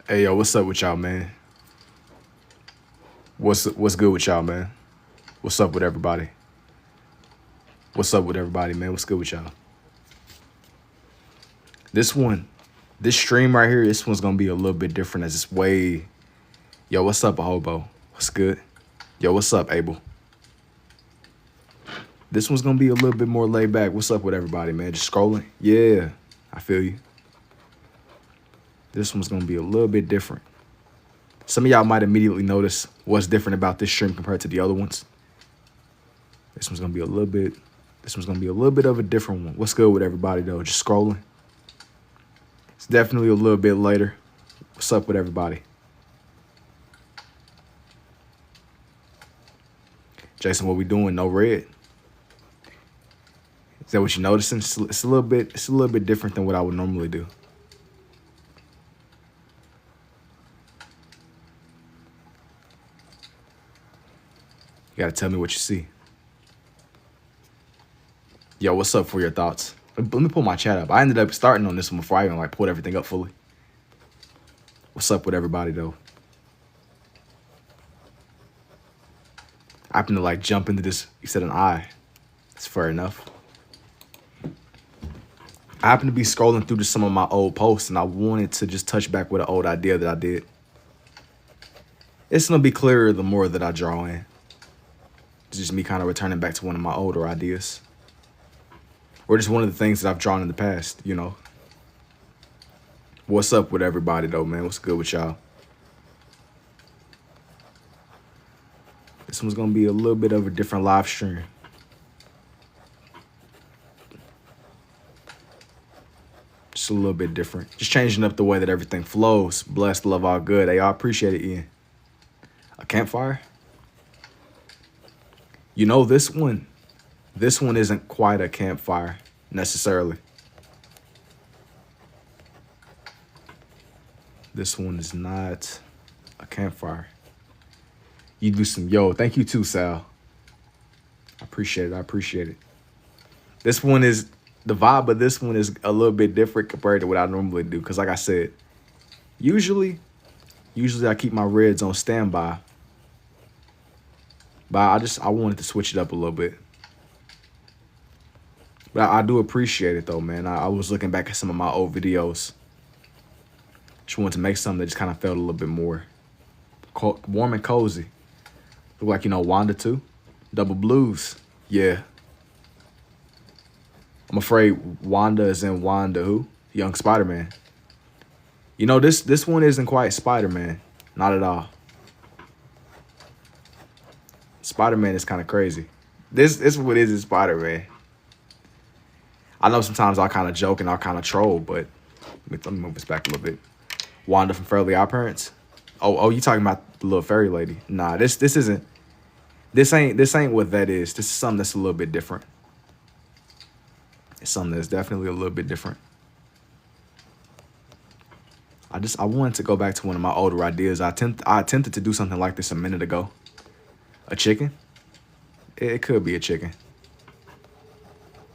Hey yo, what's up with y'all, man? What's good with y'all, man? What's up with everybody? What's up with everybody, man? What's good with y'all? This one, this stream right here, this one's gonna be a little bit different as it's way. Yo, what's up, a hobo? What's good? Yo, what's up, Abel? This one's gonna be a little bit more laid back. What's up with everybody, man? Just scrolling? Yeah, I feel you. This one's gonna be a little bit different. Some of y'all might immediately notice what's different about this stream compared to the other ones. This one's gonna be a little bit. This one's gonna be a little bit of a different one. What's good with everybody though? Just scrolling. It's definitely a little bit later. What's up with everybody? Jason, what we doing? No red. Is that what you're noticing? It's a little bit. It's a little bit different than what I would normally do. You gotta tell me what you see. Yo, what's up for your thoughts? Let me pull my chat up. I ended up starting on this one before I even pulled everything up fully. What's up with everybody though? I happen to jump into this. You said an eye. That's fair enough. I happen to be scrolling through some of my old posts and I wanted to just touch back with an old idea that I did. It's gonna be clearer the more that I draw in. It's just me kind of returning back to one of my older ideas. Or just one of the things that I've drawn in the past, you know. What's up with everybody though, man? What's good with y'all? This one's gonna be a little bit of a different live stream. Just a little bit different. Just changing up the way that everything flows. Blessed, love, all good. Hey, I appreciate it, Ian. A campfire? You know, this one isn't quite a campfire necessarily. This one is not a campfire. You do some, yo, thank you too, Sal. I appreciate it. I appreciate it. This one is, the vibe of this one is a little bit different compared to what I normally do. Because like I said, usually I keep my reds on standby. But I wanted to switch it up a little bit. But I do appreciate it though, man. I was looking back at some of my old videos. Just wanted to make something that just kind of felt a little bit more warm and cozy. Look like, you know, Wanda too. Double blues. Yeah. I'm afraid Wanda is in Wanda who? Young Spider-Man. You know, this one isn't quite Spider-Man. Not at all. Spider-Man is kind of crazy. This what is Spider-Man. I know sometimes I'll kind of joke and I'll kind of troll, but let me move this back a little bit. Wanda from Fairly Odd Parents. Oh, you talking about the little fairy lady? Nah, this ain't what that is. This is something that's a little bit different. It's something that's definitely a little bit different. I wanted to go back to one of my older ideas. I attempted to do something like this a minute ago. A chicken? It could be a chicken.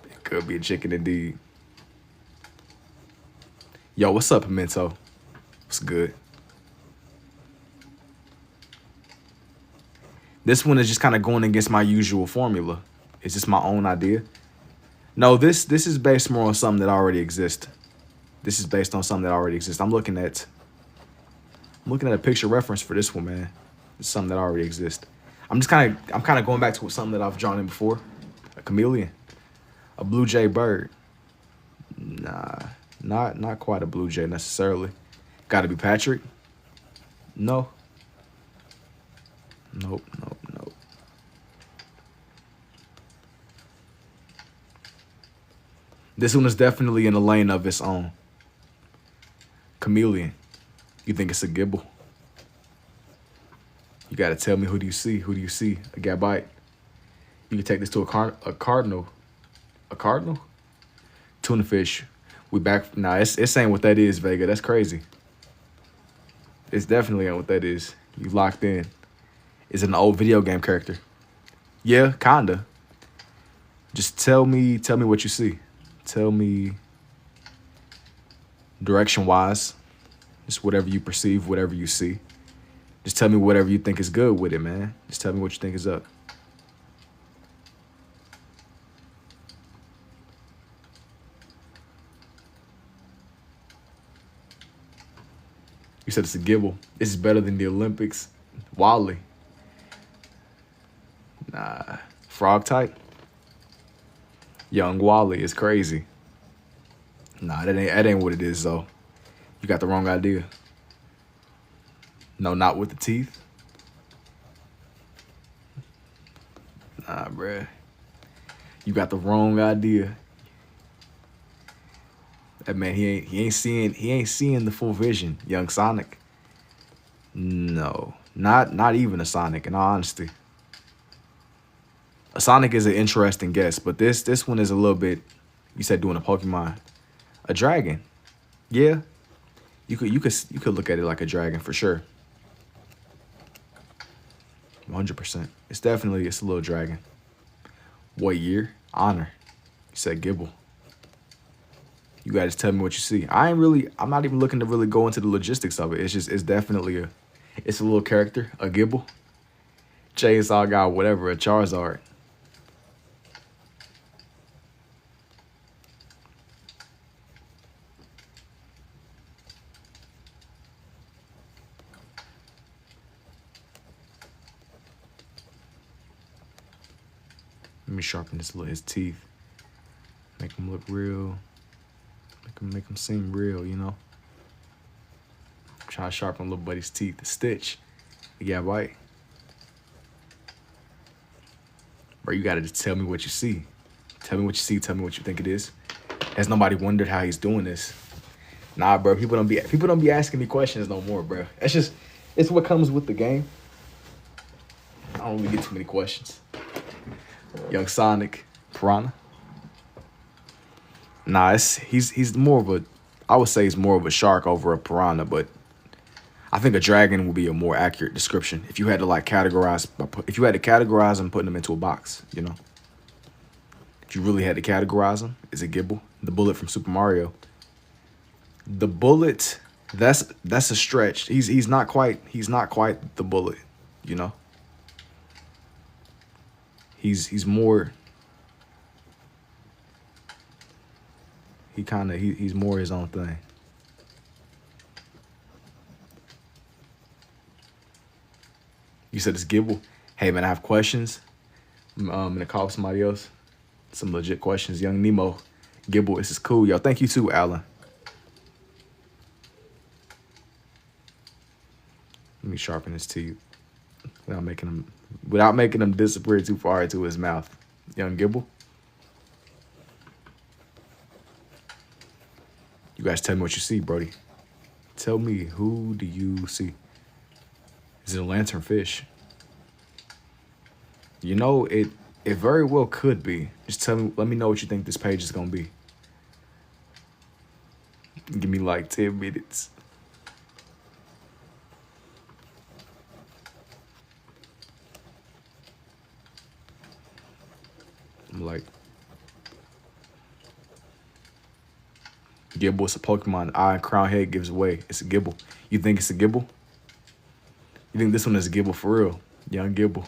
It could be a chicken indeed. Yo, what's up, Pimento? What's good? This one is just kind of going against my usual formula. It's just my own idea. No, this is based more on something that already exists. This is based on something that already exists. I'm looking at a picture reference for this one, man. It's something that already exists. I'm kind of going back to something that I've drawn in before. A chameleon. A blue jay bird. Nah, not quite a blue jay necessarily. Gotta be Patrick? No. Nope. This one is definitely in a lane of its own. Chameleon. You think it's a gibble? You gotta tell me, who do you see? Who do you see? A gabite. You can take this to a cardinal. A cardinal? Tuna fish. We back. Nah, it's ain't what that is, Vega. That's crazy. It's definitely ain't what that is. You locked in. Is it an old video game character? Yeah, kinda. Just tell me what you see. Tell me direction-wise. Just whatever you perceive, whatever you see. Just tell me whatever you think is good with it, man. Just tell me what you think is up. You said it's a gibble. This is better than the Olympics. Wally. Nah. Frog type? Young Wally is crazy. Nah, that ain't what it is, though. You got the wrong idea. No, not with the teeth. Nah, bruh. You got the wrong idea. That man, he ain't seeing the full vision, young Sonic. No, not even a Sonic, in all honesty. A Sonic is an interesting guess, but this one is a little bit. You said doing a Pokemon, a dragon. Yeah, you could look at it like a dragon for sure. 100%. It's a little dragon. What year? Honor. You said Gibble. You guys tell me what you see. I'm not even looking to really go into the logistics of it. It's definitely it's a little character, a Gibble. Chainsaw guy, whatever, a Charizard. Let me sharpen his teeth. Make him look real. Make him seem real, you know? Try to sharpen little buddy's teeth. The Stitch. Yeah, right? Bro, you gotta just tell me what you see. Tell me what you see. Tell me what you think it is. Has nobody wondered how he's doing this? Nah, bro. People don't be asking me questions no more, bro. It's what comes with the game. I don't really get too many questions. Young Sonic, Piranha. Nah, he's more of a, I would say he's more of a shark over a piranha, but I think a dragon would be a more accurate description if you had to categorize them, putting them into a box, you know. If you really had to categorize them, is it Gibble? The bullet from Super Mario. The bullet, that's a stretch. He's not quite the bullet, you know. He's more. He's more his own thing. You said it's Gibble. Hey man, I have questions. I'm gonna call somebody else. Some legit questions. Young Nemo, Gibble, this is cool, yo. Thank you too, Alan. Let me sharpen his teeth without making him disappear too far into his mouth. Young Gibble. You guys tell me what you see, Brody. Tell me, who do you see? Is it a lanternfish? You know, it very well could be. Just let me know what you think this page is gonna be. Give me like 10 minutes. I'm like, Gibble, it's a Pokemon. Eye and crown head gives away. It's a Gibble. You think it's a Gibble? You think this one is a Gibble for real? Young Gibble.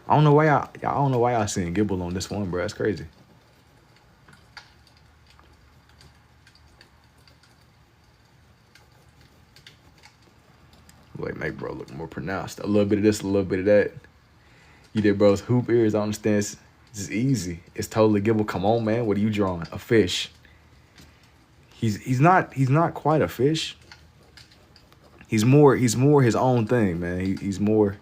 I don't know why y'all seeing Gibble on this one, bro. That's crazy. Like, make bro look more pronounced. A little bit of this, a little bit of that. You did bro's hoop ears. I understand. It's just easy. It's totally Gibble. Come on, man. What are you drawing? A fish. He's not quite a fish. He's more his own thing, man. He's more.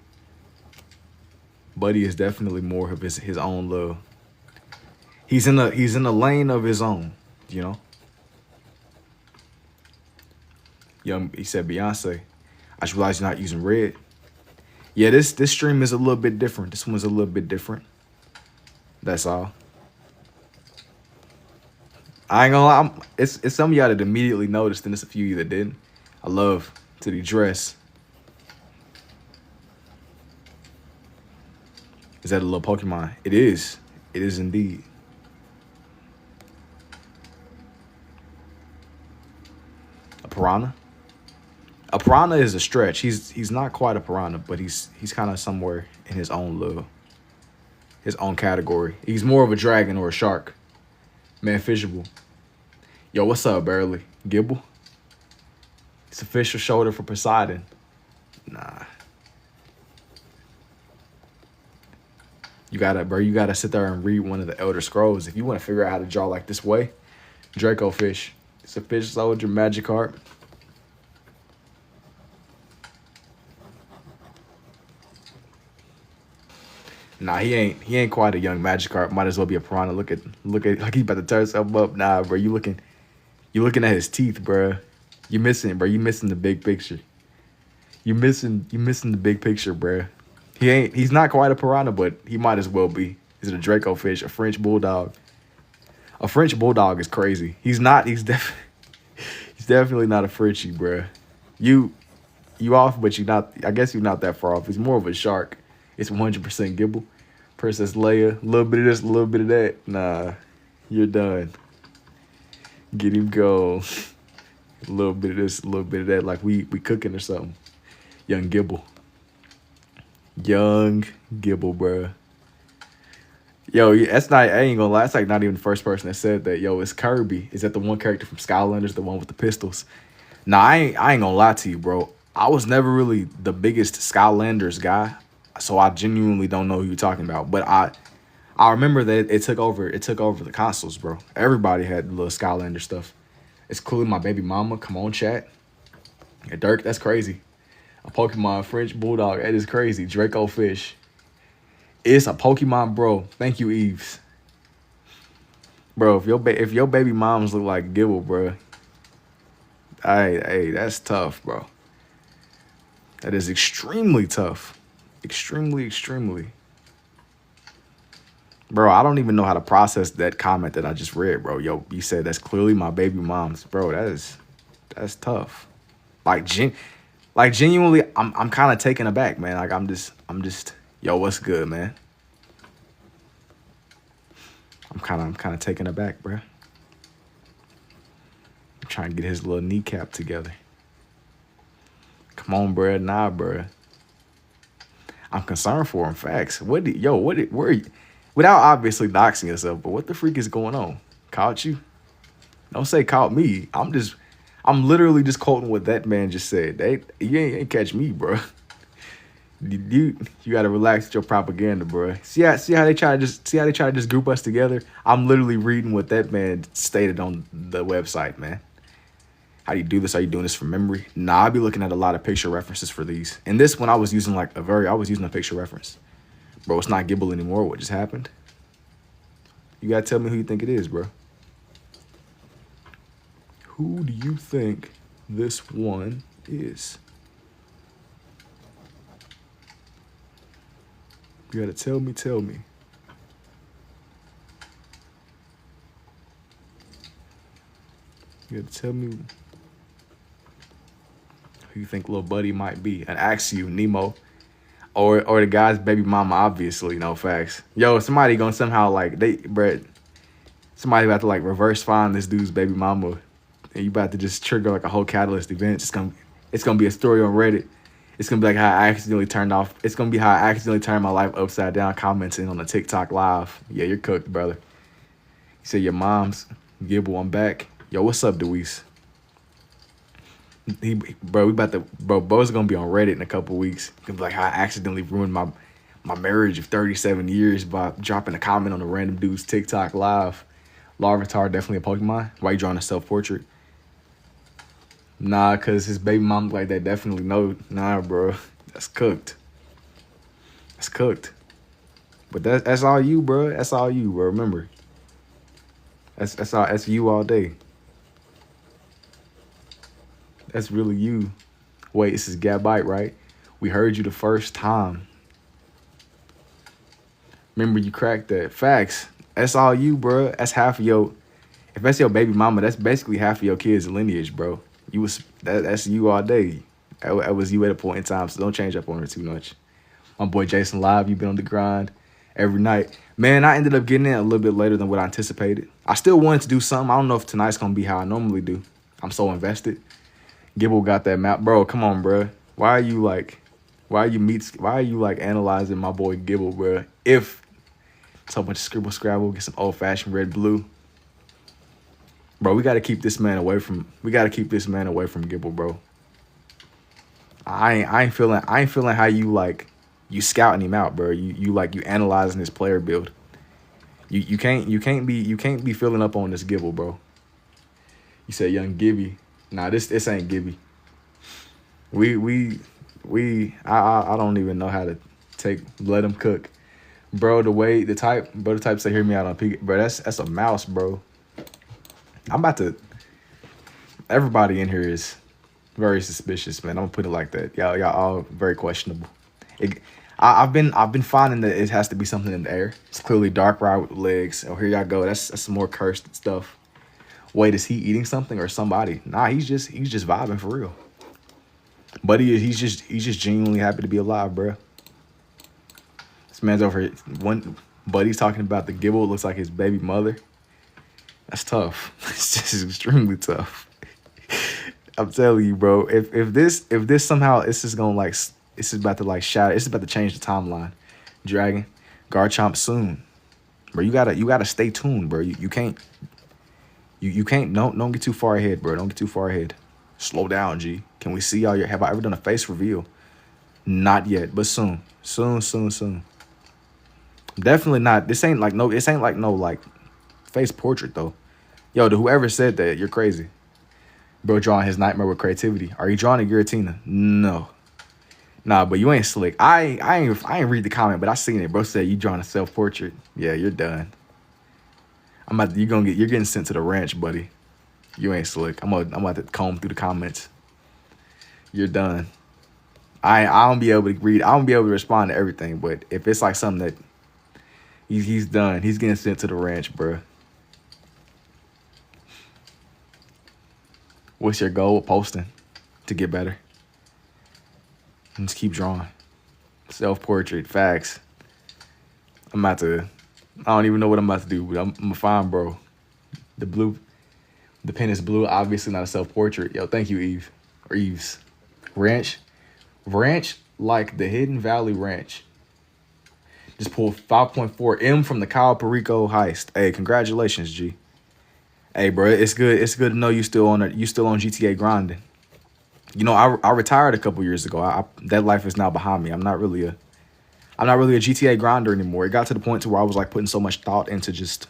Buddy is definitely more of his own little. He's in a lane of his own, you know. He said Beyonce. I just realized you're not using red. Yeah, this stream is a little bit different. This one's a little bit different. That's all. I ain't gonna lie. It's some of y'all that immediately noticed, and it's a few of you that didn't. I love to the dress. Is that a little Pokemon? It is. It is indeed. A piranha? A piranha is a stretch. He's not quite a piranha, but he's kind of somewhere in his own category. He's more of a dragon or a shark. Man, fishable. Yo, what's up, Barely? Gibble? It's official shoulder for Poseidon. Nah. You gotta sit there and read one of the Elder Scrolls. If you want to figure out how to draw like this way, Draco fish. It's a fish soldier, Magikarp. Nah, he ain't quite a young Magikarp. Might as well be a piranha. Look at like he about to turn himself up. Nah, bro, you looking at his teeth, bro. You missing the big picture. You missing the big picture, bro. He's not quite a piranha, but he might as well be. Is it a Draco fish? A French bulldog? A French bulldog is crazy. He's definitely not a Frenchie, bro. You off, but you're not. I guess you're not that far off. He's more of a shark. It's 100% Gibble. Princess Leia. A little bit of this, a little bit of that. Nah, you're done. Get him go. A little bit of this, a little bit of that. Like we cooking or something. Young Gibble. Young Gibble, bro. Yo, that's not. I ain't gonna lie. That's like not even the first person that said that. Yo, it's Kirby. Is that the one character from Skylanders, the one with the pistols? Nah, I ain't gonna lie to you, bro. I was never really the biggest Skylanders guy, so I genuinely don't know who you're talking about. But I remember that it took over the consoles, bro. Everybody had the little Skylander stuff. It's clearly my baby mama. Come on, chat. Yeah, Dirk, that's crazy. A Pokemon French Bulldog. That is crazy. Draco Fish. It's a Pokemon, bro. Thank you, Eves. Bro, if your baby moms look like Gibble, bro. Hey, that's tough, bro. That is extremely tough. Extremely. Bro, I don't even know how to process that comment that I just read, bro. Yo, you said that's clearly my baby mom's. Bro, that's tough. Like genuinely, I'm kind of taken aback, man. Like I'm just, yo, what's good, man? I'm kind of taken aback, bro. I'm trying to get his little kneecap together. Come on, bro. Nah, bro. I'm concerned for him. Facts. Where you? Without obviously doxing yourself, but what the freak is going on? Caught you? Don't say caught me. I'm literally just quoting what that man just said. You ain't catch me, bro. You gotta relax with your propaganda, bro. See how they try to just group us together. I'm literally reading what that man stated on the website, man. How do you do this? Are you doing this from memory? Nah, I be looking at a lot of picture references for these. And this one I was using a picture reference. Bro, it's not Gibble anymore. What just happened? You gotta tell me who you think it is, bro. Who do you think this one is? You gotta tell me. You gotta tell me who you think little buddy might be. And ask you, Nemo. Or the guy's baby mama, obviously, no facts. Yo, somebody gonna somehow somebody about to like reverse find this dude's baby mama. And you about to just trigger like a whole catalyst event. It's gonna be a story on Reddit. It's gonna be like how I accidentally turned my life upside down commenting on a TikTok live. Yeah, you're cooked, brother. You say your mom's Gibble, I'm back. Yo, what's up, Deweese? Bo's gonna be on Reddit in a couple weeks. It's gonna be like how I accidentally ruined my marriage of 37 years by dropping a comment on a random dude's TikTok live. Larvitar definitely a Pokemon. Why you drawing a self-portrait? Nah, cause his baby mom like that definitely no. Nah, bro, that's cooked. That's cooked. But that's all you, bro. That's all you, bro. Remember, that's you all day. That's really you. Wait, this is Gabite, right? We heard you the first time. Remember, you cracked that. Facts. That's all you, bro. That's half of your. If that's your baby mama, that's basically half of your kids' lineage, bro. That's you all day. That was you at a point in time, so don't change up on her too much. My boy Jason Live, you've been on the grind every night. Man, I ended up getting in a little bit later than what I anticipated. I still wanted to do something. I don't know if tonight's going to be how I normally do. I'm so invested. Gibble got that map, bro. Come on, bro. Why are you like analyzing my boy Gibble, bro? If so much scribble scrabble, get some old fashioned red blue, bro. We gotta keep this man away from. We gotta keep this man away from Gibble, bro. I ain't feeling how you like you scouting him out, bro. You analyzing his player build. You can't be filling up on this Gibble, bro. You said young Gibby. Nah, this ain't Gibby. I don't even know how to let him cook. Bro, the type say hear me out on peak. Bro, that's a mouse, bro. I'm about to everybody in here is very suspicious, man. I'm gonna put it like that. Y'all all very questionable. I've been finding that it has to be something in the air. It's clearly dark ride with legs. Oh, here y'all go. That's some more cursed stuff. Wait, is he eating something or somebody? Nah, he's just vibing for real. But he's just genuinely happy to be alive, bro. This man's over here. One buddy's talking about the Gibble looks like his baby mother. That's tough. It's just extremely tough. I'm telling you, bro. If this somehow this is gonna like this is about to like shatter. It's about to change the timeline. Dragon, Garchomp soon, bro. You gotta stay tuned, bro. You can't. You can't don't get too far ahead, bro. Don't get too far ahead. Slow down, G. Can we see all your? Have I ever done a face reveal? Not yet, but soon. Soon. Definitely not. This ain't like no like face portrait though. Yo, to whoever said that, you're crazy. Bro drawing his nightmare with creativity. Are you drawing a Giratina? No. Nah, but you ain't slick. I ain't read the comment, but I seen it. Bro said you drawing a self-portrait. Yeah, you're done. You're getting sent to the ranch, buddy. You ain't slick. I'm about to comb through the comments. You're done. I don't be able to read. I don't be able to respond to everything. But if it's like something that he's done, he's getting sent to the ranch, bro. What's your goal with posting to get better? And just keep drawing. Self-portrait, facts. I'm about to. I don't even know what I'm about to do, but I'm gonna find, bro. The pen is blue. Obviously not a self-portrait. Yo, thank you, Eve. Or Eves. Ranch like the Hidden Valley Ranch. Just pulled 5.4 M from the Kyle Perico heist. Hey, congratulations, G. Hey, bro, it's good. It's good to know you still on GTA grinding. You know, I retired a couple years ago. That life is now behind me. I'm not really a GTA grinder anymore. It got to the point to where I was like putting so much thought into just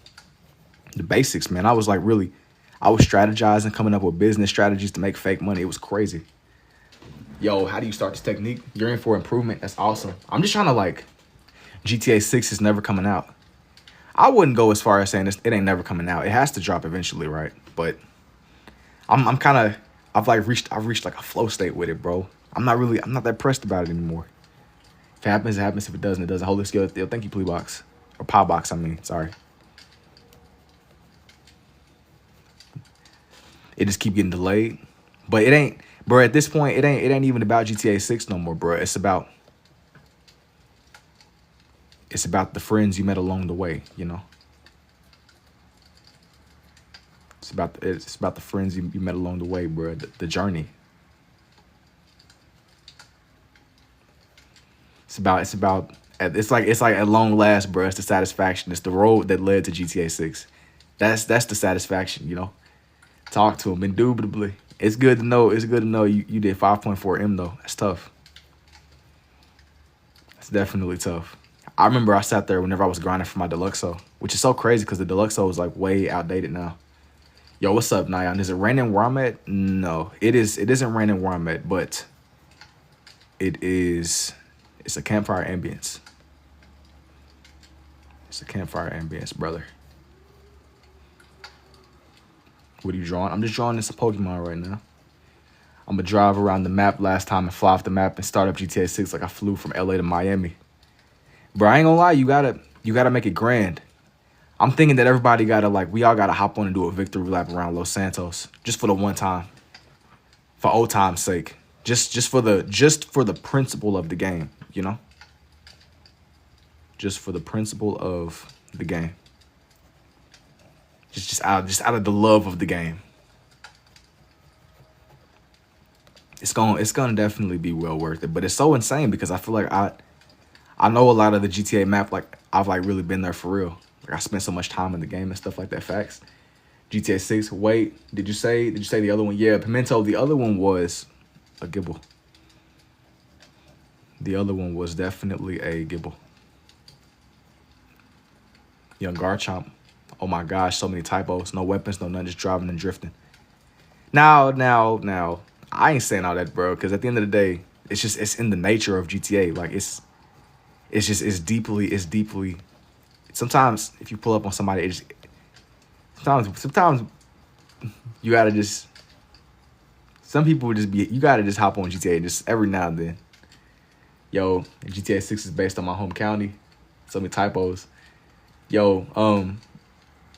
the basics, man. I was strategizing, coming up with business strategies to make fake money. It was crazy. Yo, how do you start this technique? You're in for improvement. That's awesome. I'm just trying to like, GTA 6 is never coming out. I wouldn't go as far as saying it ain't never coming out. It has to drop eventually, right? But I've reached like a flow state with it, bro. I'm not that pressed about it anymore. If it happens, it happens. If it doesn't, it doesn't. Holy skill. Thank you, Pleebox. Or Powbox, I mean. Sorry. It just keep getting delayed. But it ain't, bro, at this point, it ain't even about GTA 6 no more, bro. It's about the friends you met along the way, you know? It's about the friends you met along the way, bro. The journey. It's like at long last, bro. It's the satisfaction. It's the road that led to GTA 6. That's the satisfaction, you know. Talk to him indubitably. It's good to know. It's good to know you did 5.4 M though. That's tough. That's definitely tough. I remember I sat there whenever I was grinding for my Deluxo, which is so crazy because the Deluxo is like way outdated now. Yo, what's up, Nyan? Is it raining where I'm at? No, it isn't raining where I'm at, but it's a campfire ambience. It's a campfire ambience, brother. What are you drawing? I'm just drawing this a Pokemon right now. I'm gonna drive around the map last time and fly off the map and start up GTA 6 like I flew from LA to Miami. Bro, I ain't gonna lie, you gotta make it grand. I'm thinking that everybody we all gotta hop on and do a victory lap around Los Santos. Just for the one time. For old time's sake. Just for the principle of the game, you know? Just for the principle of the game. Just out of the love of the game. It's gonna definitely be well worth it. But it's so insane because I feel like I know a lot of the GTA map. Like I've like really been there for real. Like I spent so much time in the game and stuff like that. Facts. GTA 6. Wait, did you say the other one? Yeah, Pimento. The other one was a Gibble. The other one was definitely a Gibble. Young Garchomp. Oh my gosh, so many typos. No weapons, no none, just driving and drifting. Now. I ain't saying all that, bro, because at the end of the day, it's in the nature of GTA. Like it's deeply. Sometimes if you pull up on somebody, sometimes you gotta just. Some people would just be. You gotta just hop on GTA just every now and then. Yo, GTA 6 is based on my home county. So many typos. Yo,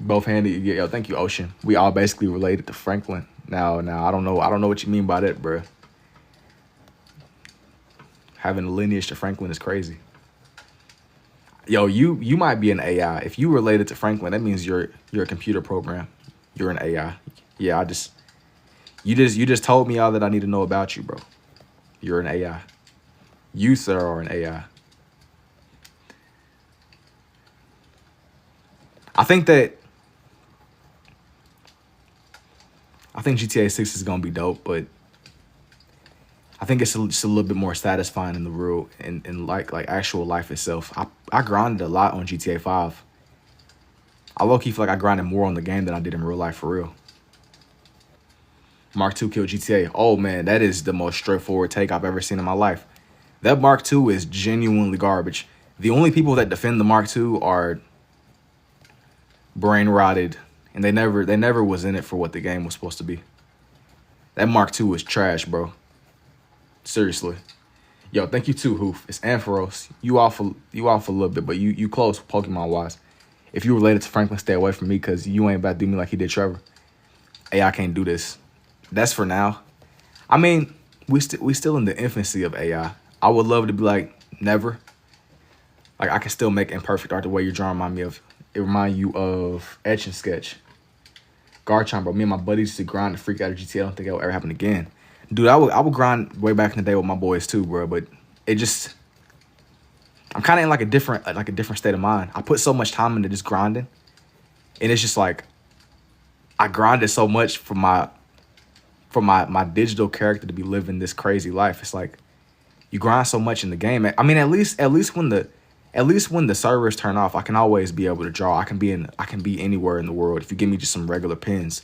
both handed. Yo, thank you, Ocean. We all basically related to Franklin. Now, I don't know what you mean by that, bro. Having a lineage to Franklin is crazy. Yo, you might be an AI. If you related to Franklin, that means you're a computer program. You're an AI. Yeah, you just told me all that I need to know about you, bro. You're an AI. You, sir, are an AI. I think that I think GTA 6 is gonna be dope, but I think it's just a little bit more satisfying in the real in like actual life itself. I grinded a lot on GTA 5. I low key feel like I grinded more on the game than I did in real life for real. Mark II killed GTA. Oh man, that is the most straightforward take I've ever seen in my life. That Mark II is genuinely garbage. The only people that defend the Mark II are brain rotted, and they never was in it for what the game was supposed to be. That Mark II is trash, bro. Seriously. Yo, thank you too, Hoof. It's Ampharos. You off a little bit, but you close Pokemon wise. If you related to Franklin, stay away from me because you ain't about to do me like he did Trevor. Hey, I can't do this. That's for now. I mean, we still in the infancy of AI. I would love to be like never. Like I can still make imperfect art the way you're drawing remind me of. It remind you of Etch and Sketch. Garchomp, bro. Me and my buddies used to grind the freak out of GTA. I don't think that will ever happen again. Dude, I would grind way back in the day with my boys too, bro. But it just I'm kind of in like a different state of mind. I put so much time into just grinding, and it's just like I grinded so much for my digital character to be living this crazy life. It's like you grind so much in the game. I mean, at least when the servers turn off, I can always be able to draw. I can be anywhere in the world if you give me just some regular pens.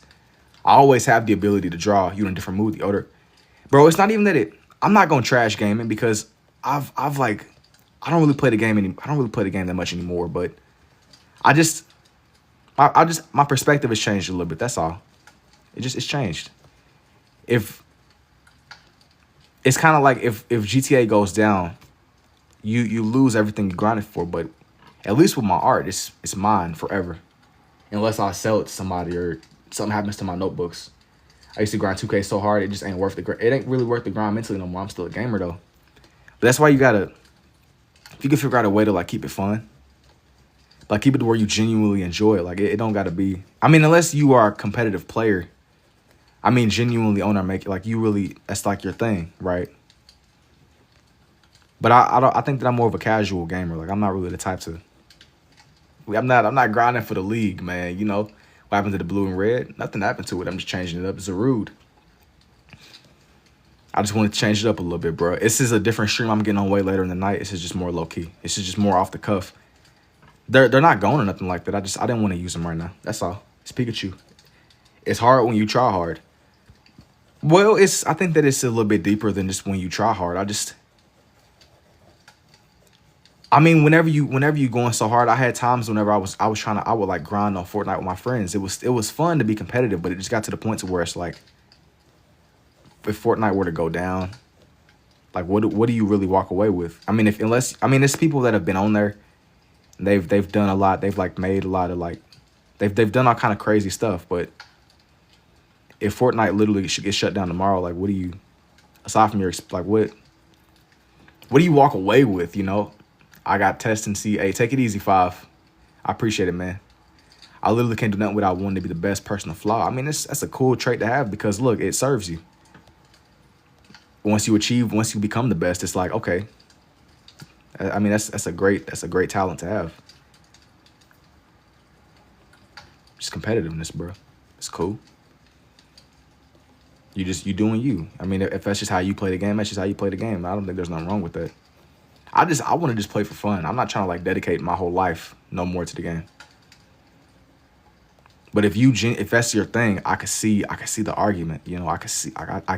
I always have the ability to draw. You in a different mood, the other. Bro, it's not even that I'm not gonna trash gaming because I've like I don't really play the game I don't really play the game that much anymore, but I just my perspective has changed a little bit. That's all. It's changed. If it's kind of like if GTA goes down, you lose everything you grinded for, but at least with my art, it's mine forever. Unless I sell it to somebody or something happens to my notebooks. I used to grind 2K so hard, it just ain't worth it ain't really worth the grind mentally no more. I'm still a gamer though. But that's why if you can figure out a way to like keep it fun, like keep it to where you genuinely enjoy it. Like it don't gotta be, I mean, unless you are a competitive player, I mean, genuinely own or make it, like you really, that's like your thing, right? But I think that I'm more of a casual gamer. Like I'm not really the type to, I'm not grinding for the league, man. You know, what happened to the blue and red? Nothing happened to it. I'm just changing it up. It's a rude. I just wanted to change it up a little bit, bro. This is a different stream I'm getting on way later in the night. This is just more low key. This is just more off the cuff. They're not going or nothing like that. I didn't want to use them right now. That's all. It's Pikachu. It's hard when you try hard. Well, I think that it's a little bit deeper than just when you try hard. I mean, whenever you going so hard, I had times whenever I would like grind on Fortnite with my friends. It was fun to be competitive, but it just got to the point to where it's like, if Fortnite were to go down, like what do you really walk away with? I mean, it's people that have been on there, and they've done a lot. They've like made a lot of like, they've done all kind of crazy stuff. But if Fortnite literally should get shut down tomorrow, like what do you, aside from your like what do you walk away with? You know. I got test and see. Hey, take it easy, 5. I appreciate it, man. I literally can't do nothing without wanting to be the best person to flaw. I mean, that's a cool trait to have because, look, it serves you. once you become the best, it's like, okay. I mean, that's a great talent to have. Just competitiveness, bro. It's cool. You doing you. I mean, if that's just how you play the game, that's just how you play the game. I don't think there's nothing wrong with that. I want to just play for fun. I'm not trying to like dedicate my whole life no more to the game. But if that's your thing, I could see the argument. You know, I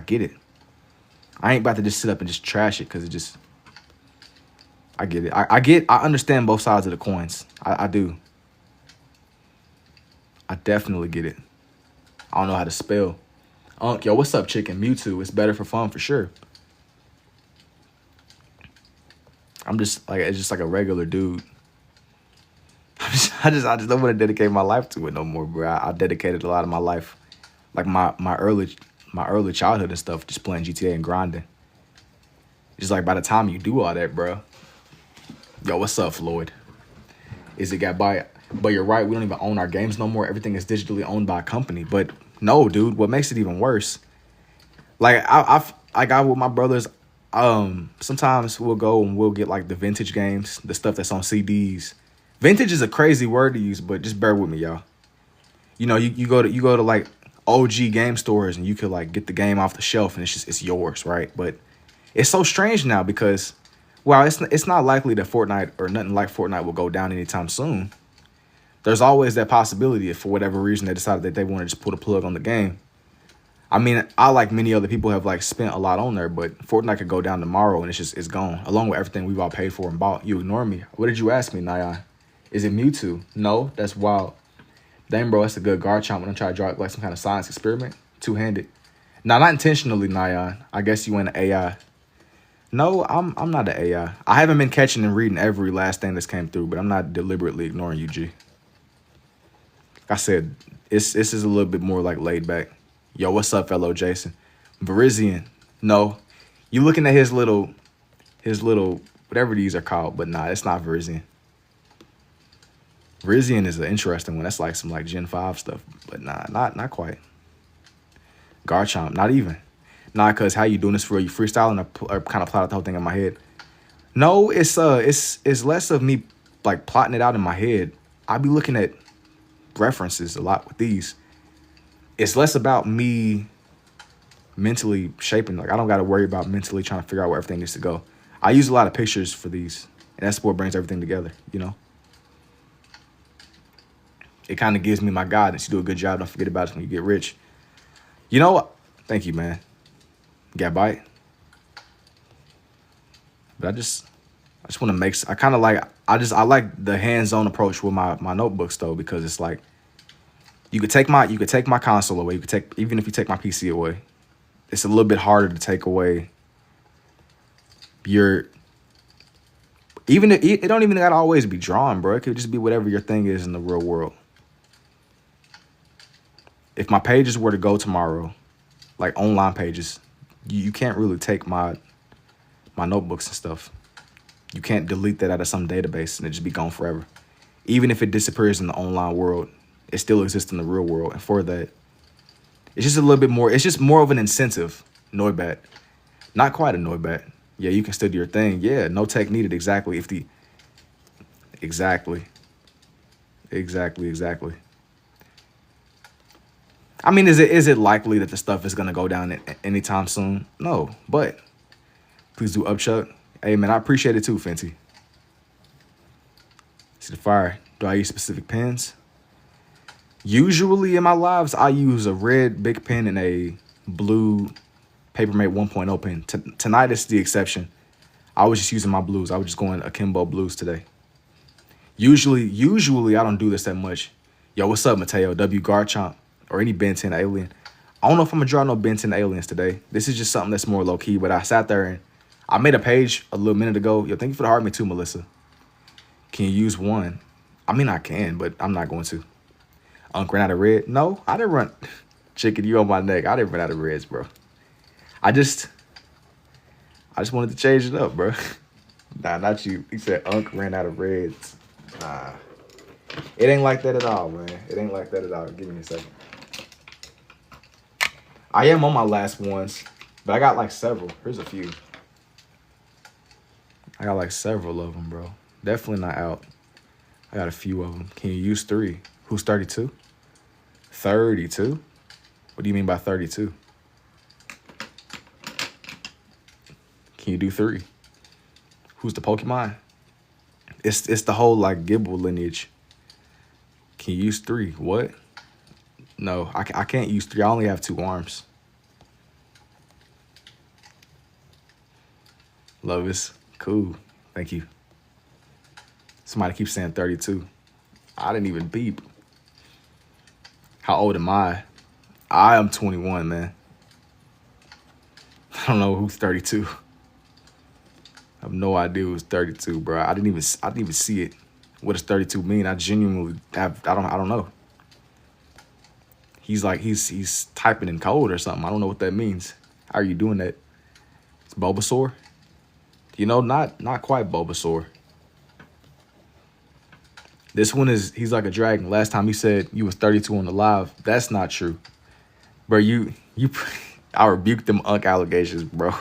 get it. I ain't about to just sit up and just trash it because it just. I get it. I understand both sides of the coins. I do. I definitely get it. I don't know how to spell. Yo, what's up, chicken? Mewtwo. It's better for fun for sure. It's just like a regular dude. I just don't want to dedicate my life to it no more, bro. I dedicated a lot of my life, like my early childhood and stuff, just playing GTA and grinding. Just like by the time you do all that, bro. Yo, what's up, Floyd? Is it got by? But you're right. We don't even own our games no more. Everything is digitally owned by a company. But no, dude. What makes it even worse? Like I got with my brothers. Sometimes we'll go and we'll get like the vintage games, the stuff that's on CDs. Vintage is a crazy word to use, but just bear with me, y'all. You know, you go to like OG game stores and you could like get the game off the shelf and it's yours, right? But it's so strange now because, well, it's not likely that Fortnite or nothing like Fortnite will go down anytime soon. There's always that possibility if for whatever reason they decided that they want to just put a plug on the game. I mean, I, like many other people, have like spent a lot on there, but Fortnite could go down tomorrow and it's gone, along with everything we've all paid for and bought. You ignore me. What did you ask me, Nyan? Is it Mewtwo? No, that's wild. Dang, bro, that's a good guard chomp when I try to draw like some kind of science experiment. Two-handed. Nah, not intentionally, Nyan. I guess you went AI. No, I'm not an AI. I haven't been catching and reading every last thing that's came through, but I'm not deliberately ignoring you, G. Like I said, this is a little bit more like laid back. Yo, what's up, fellow Jason? Verizian. No. You looking at his little whatever these are called, but nah, it's not Verizian. Verizian is an interesting one. That's like some like Gen 5 stuff, but nah, not quite. Garchomp, not even. Nah, cause how you doing this for real? You freestyling or kind of plot out the whole thing in my head? No, it's less of me like plotting it out in my head. I be looking at references a lot with these. It's less about me mentally shaping. Like I don't got to worry about mentally trying to figure out where everything needs to go. I use a lot of pictures for these, and that's what brings everything together. You know, it kind of gives me my guidance. You do a good job. Don't forget about it when you get rich. You know what? Thank you, man. Got bite. But I just want to make. I kind of like. I like the hands-on approach with my notebooks though, because it's like. You could take my console away. Even if you take my PC away, it's a little bit harder to take away your. Even if, it don't even gotta always be drawn, bro. It could just be whatever your thing is in the real world. If my pages were to go tomorrow, like online pages, you can't really take my notebooks and stuff. You can't delete that out of some database and it just be gone forever. Even if it disappears in the online world. It still exists in the real world. And for that, it's just a little bit more. It's just more of an incentive. Noibat. Not quite a Noibat. Yeah, you can still do your thing. Yeah, no tech needed. Exactly. Exactly. I mean, is it likely that the stuff is going to go down anytime soon? No, but please do upchuck. Hey, man, I appreciate it too, Fenty. See the fire. Do I use specific pens? Usually in my lives, I use a red big pen and a blue Papermate 1.0 pen. Tonight is the exception. I was just using my blues. I was just going akimbo blues today. Usually I don't do this that much. Yo, what's up, Mateo? W Garchomp or any Ben 10 alien. I don't know if I'm gonna draw no Ben 10 aliens today. This is just something that's more low key. But I sat there and I made a page a little minute ago. Yo, thank you for the heart me too, Melissa. Can you use one? I mean, I can, but I'm not going to. Ran out of red? No, I didn't run. Chicken, you on my neck. I didn't run out of reds, bro. I just wanted to change it up, bro. Nah, not you. He said ran out of reds. Nah. It ain't like that at all, man. It ain't like that at all. Give me a second. I am on my last ones, But I got like several. Here's a few. I got like several of them, bro. Definitely not out. I got a few of them. Can you use 3? Who's 32? 32? What do you mean by 32? Can you do 3? Who's the Pokemon? It's the whole like Gibble lineage. Can you use 3? What? No, I can't use 3. I only have 2 arms. Lovis, cool. Thank you. Somebody keeps saying 32. I didn't even beep. How old am I? I am 21, man. I don't know who's 32. I have no idea who's 32, bro. I didn't even see it. What does 32 mean? I genuinely have. I don't know. He's typing in code or something. I don't know what that means. How are you doing that? It's Bulbasaur. You know, not quite Bulbasaur. This one he's like a dragon. Last time he said you was 32 on the live. That's not true. Bro, I rebuked them Unk allegations, bro.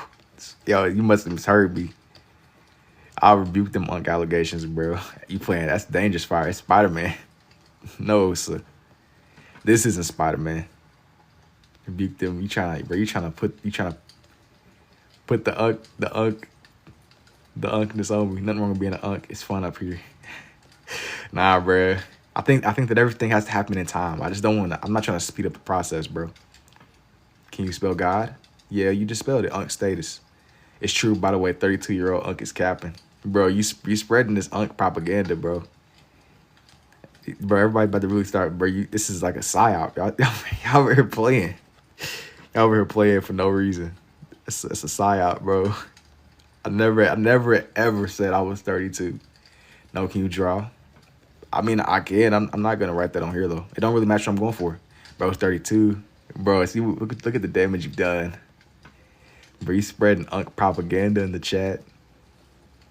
Yo, you must have misheard me. I rebuked them Unk allegations, bro. You playing, that's dangerous fire. It's Spider-Man. No, sir. This isn't Spider-Man. Rebuke them. You trying to put the unkness on me. Nothing wrong with being an unk. It's fun up here. Nah, bro. I think that everything has to happen in time. I just don't want to. I'm not trying to speed up the process, bro. Can you spell God? Yeah, you just spelled it. Unk status. It's true, by the way. 32-year-old unk is capping, bro. You spreading this unk propaganda, bro. Bro, everybody about to really start, bro. This is like a psyop. Y'all over here playing. Y'all over here playing for no reason. It's a psyop, bro. I never ever said I was 32. No, can you draw? I mean, I can. I'm not gonna write that on here though. It don't really match what I'm going for. Bro, it's 32. Bro, see, look at the damage you've done. Bro, you spreading unk propaganda in the chat.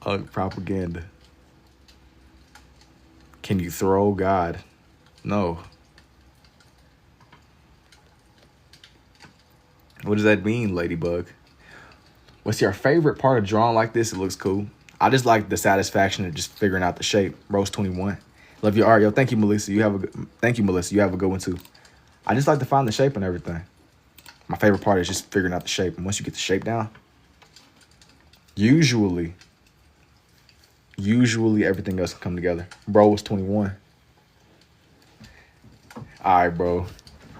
Unk propaganda. Can you throw God? No. What does that mean, Ladybug? What's your favorite part of drawing like this? It looks cool. I just like the satisfaction of just figuring out the shape. Rose 21. Love your art, yo. Thank you, Melissa. Thank you, Melissa. You have a good one too. I just like to find the shape and everything. My favorite part is just figuring out the shape. And once you get the shape down, usually everything else can come together. Bro was 21. All right, bro.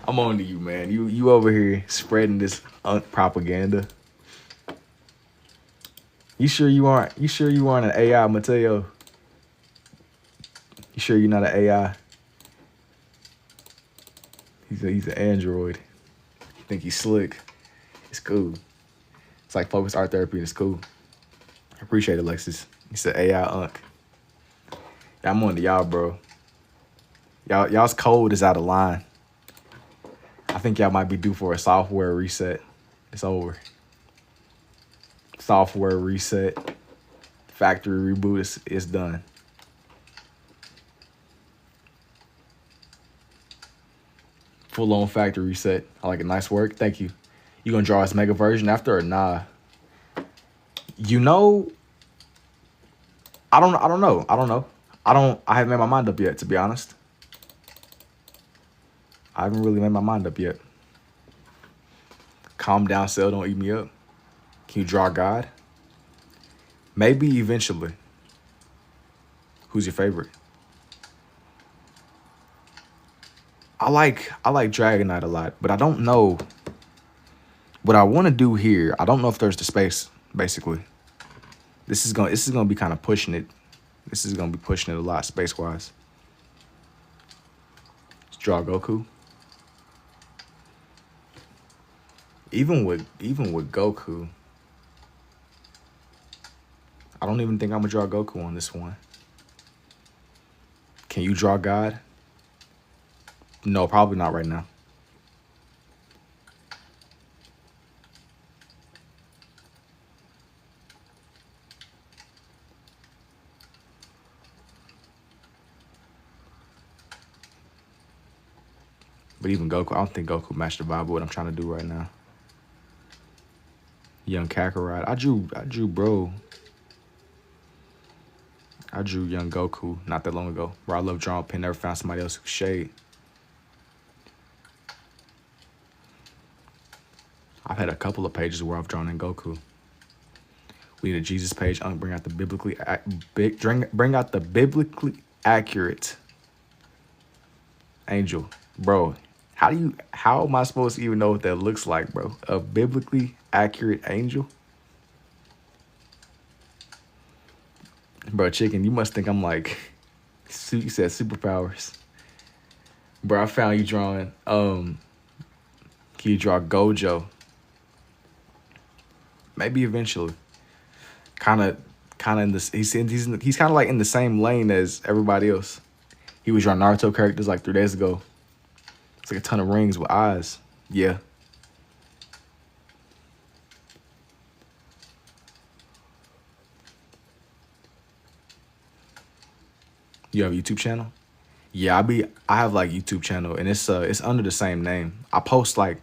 I'm on to you, man. You over here spreading this propaganda. You sure you aren't an AI, Mateo? You sure you're not an AI? He's an android. You think he's slick? It's cool. It's like focused art therapy and it's cool. I appreciate it, Alexis. He said AI unk. Yeah, I'm on to y'all, bro. Y'all's code is out of line. I think y'all might be due for a software reset. It's over. Software reset. Factory reboot is done. Full on factory reset. I like it. Nice work. Thank you. You gonna draw his mega version after or nah? You know, I don't know. I haven't made my mind up yet, to be honest. I haven't really made my mind up yet. Calm down, Cell. Don't eat me up. Can you draw God? Maybe eventually. Who's your favorite? I like Dragonite a lot, but I don't know what I want to do here. I don't know if there's the space, basically. This is gonna be kind of pushing it. This is gonna be pushing it a lot space-wise. Let's draw Goku. Even with Goku, I don't even think I'm gonna draw Goku on this one. Can you draw God? No, probably not right now. But even Goku, I don't think Goku matched the vibe of what I'm trying to do right now. Young Kakarot. I drew young Goku not that long ago. Where I love drawing pen, never found somebody else who could shade. I've had a couple of pages where I've drawn in Goku. We need a Jesus page. Bring out the biblically accurate angel, bro. How am I supposed to even know what that looks like, bro? A biblically accurate angel, bro. Chicken, you must think I'm like, you said superpowers, bro. I found you drawing. Can you draw Gojo? Maybe eventually. Kind of in this. He's kind of like in the same lane as everybody else. He was drawing Naruto characters like 3 days ago. It's like a ton of rings with eyes. Yeah. You have a YouTube channel? Yeah, I have like YouTube channel, and it's under the same name. I post like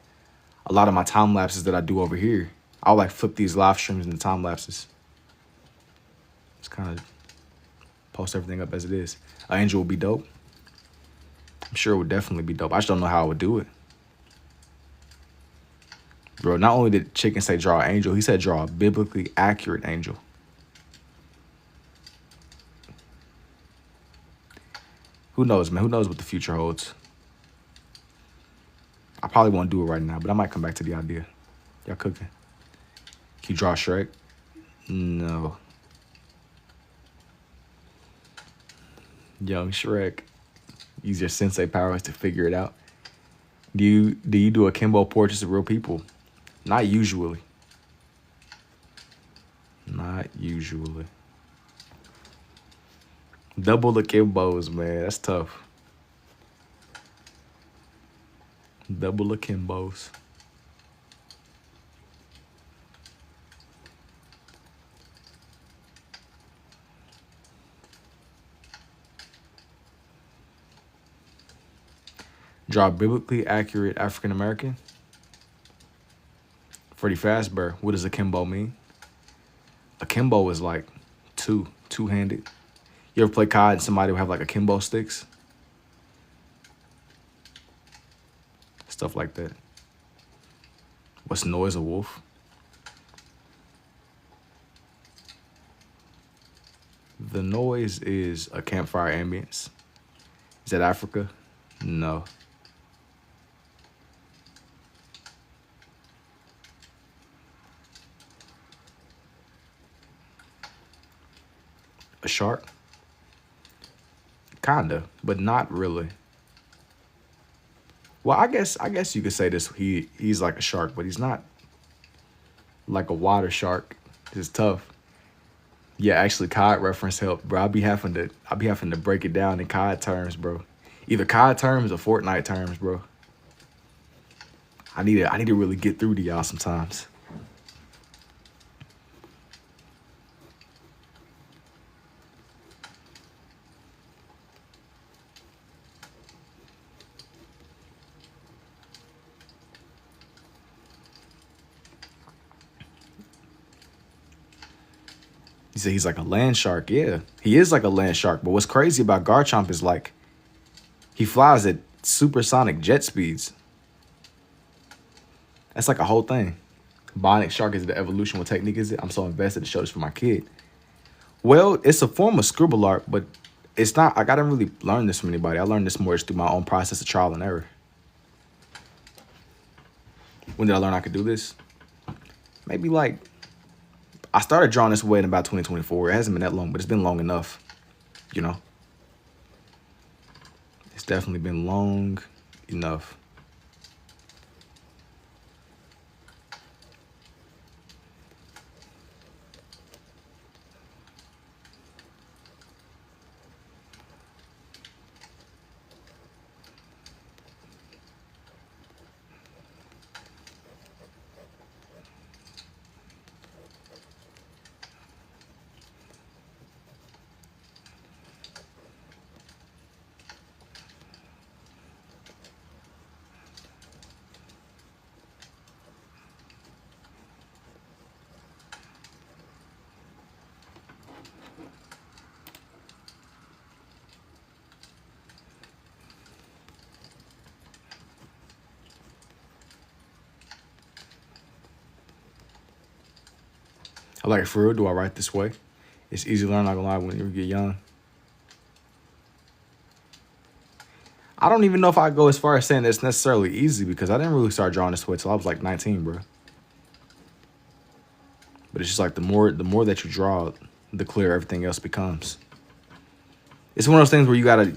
a lot of my time lapses that I do over here. I'll like flip these live streams into time lapses. Just kind of post everything up as it is. An angel would be dope. I'm sure it would definitely be dope. I just don't know how I would do it. Bro, not only did Chicken say draw an angel, he said draw a biblically accurate angel. Who knows, man? Who knows what the future holds? I probably won't do it right now, but I might come back to the idea. Y'all cooking? Can you draw Shrek? No. Young Shrek. Use your sensei powers to figure it out. Do you do akimbo portraits of real people? Not usually. Not usually. Double akimbos, man. That's tough. Double akimbos. Draw biblically accurate African American. Freddy Fazbear. What does akimbo mean? Akimbo is like two-handed. You ever play COD and somebody will have like akimbo sticks? Stuff like that. What's noise, a wolf? The noise is a campfire ambience. Is that Africa? No. A shark? Kinda, but not really. Well, I guess you could say this. He's like a shark, but he's not like a water shark. It's tough. Yeah, actually, COD reference helped, bro. I'll be having to break it down in COD terms, bro. Either COD terms or Fortnite terms, bro. I need to really get through to y'all sometimes. He said he's like a land shark. Yeah, he is like a land shark. But what's crazy about Garchomp is like he flies at supersonic jet speeds. That's like a whole thing. Bionic shark is the evolution. What technique is it? I'm so invested to show this for my kid. Well, it's a form of scribble art, but it's not. I didn't really learn this from anybody. I learned this more just through my own process of trial and error. When did I learn I could do this? Maybe like I started drawing this way in about 2024. It hasn't been that long, but it's been long enough, you know? It's definitely been long enough. I like, for real, do I write this way? It's easy to learn, not gonna lie, when you get young. I don't even know if I go as far as saying it's necessarily easy because I didn't really start drawing this way till I was like 19, bro. But it's just like the more that you draw, the clearer everything else becomes. It's one of those things where you gotta,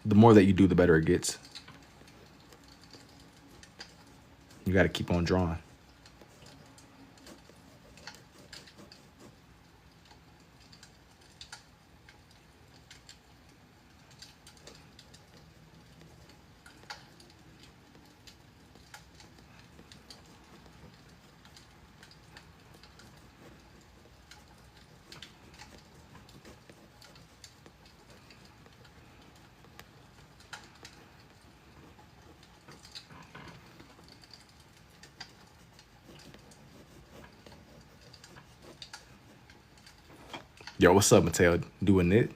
the more that you do, the better it gets. You gotta keep on drawing. Yo, what's up, Mateo? Doing it?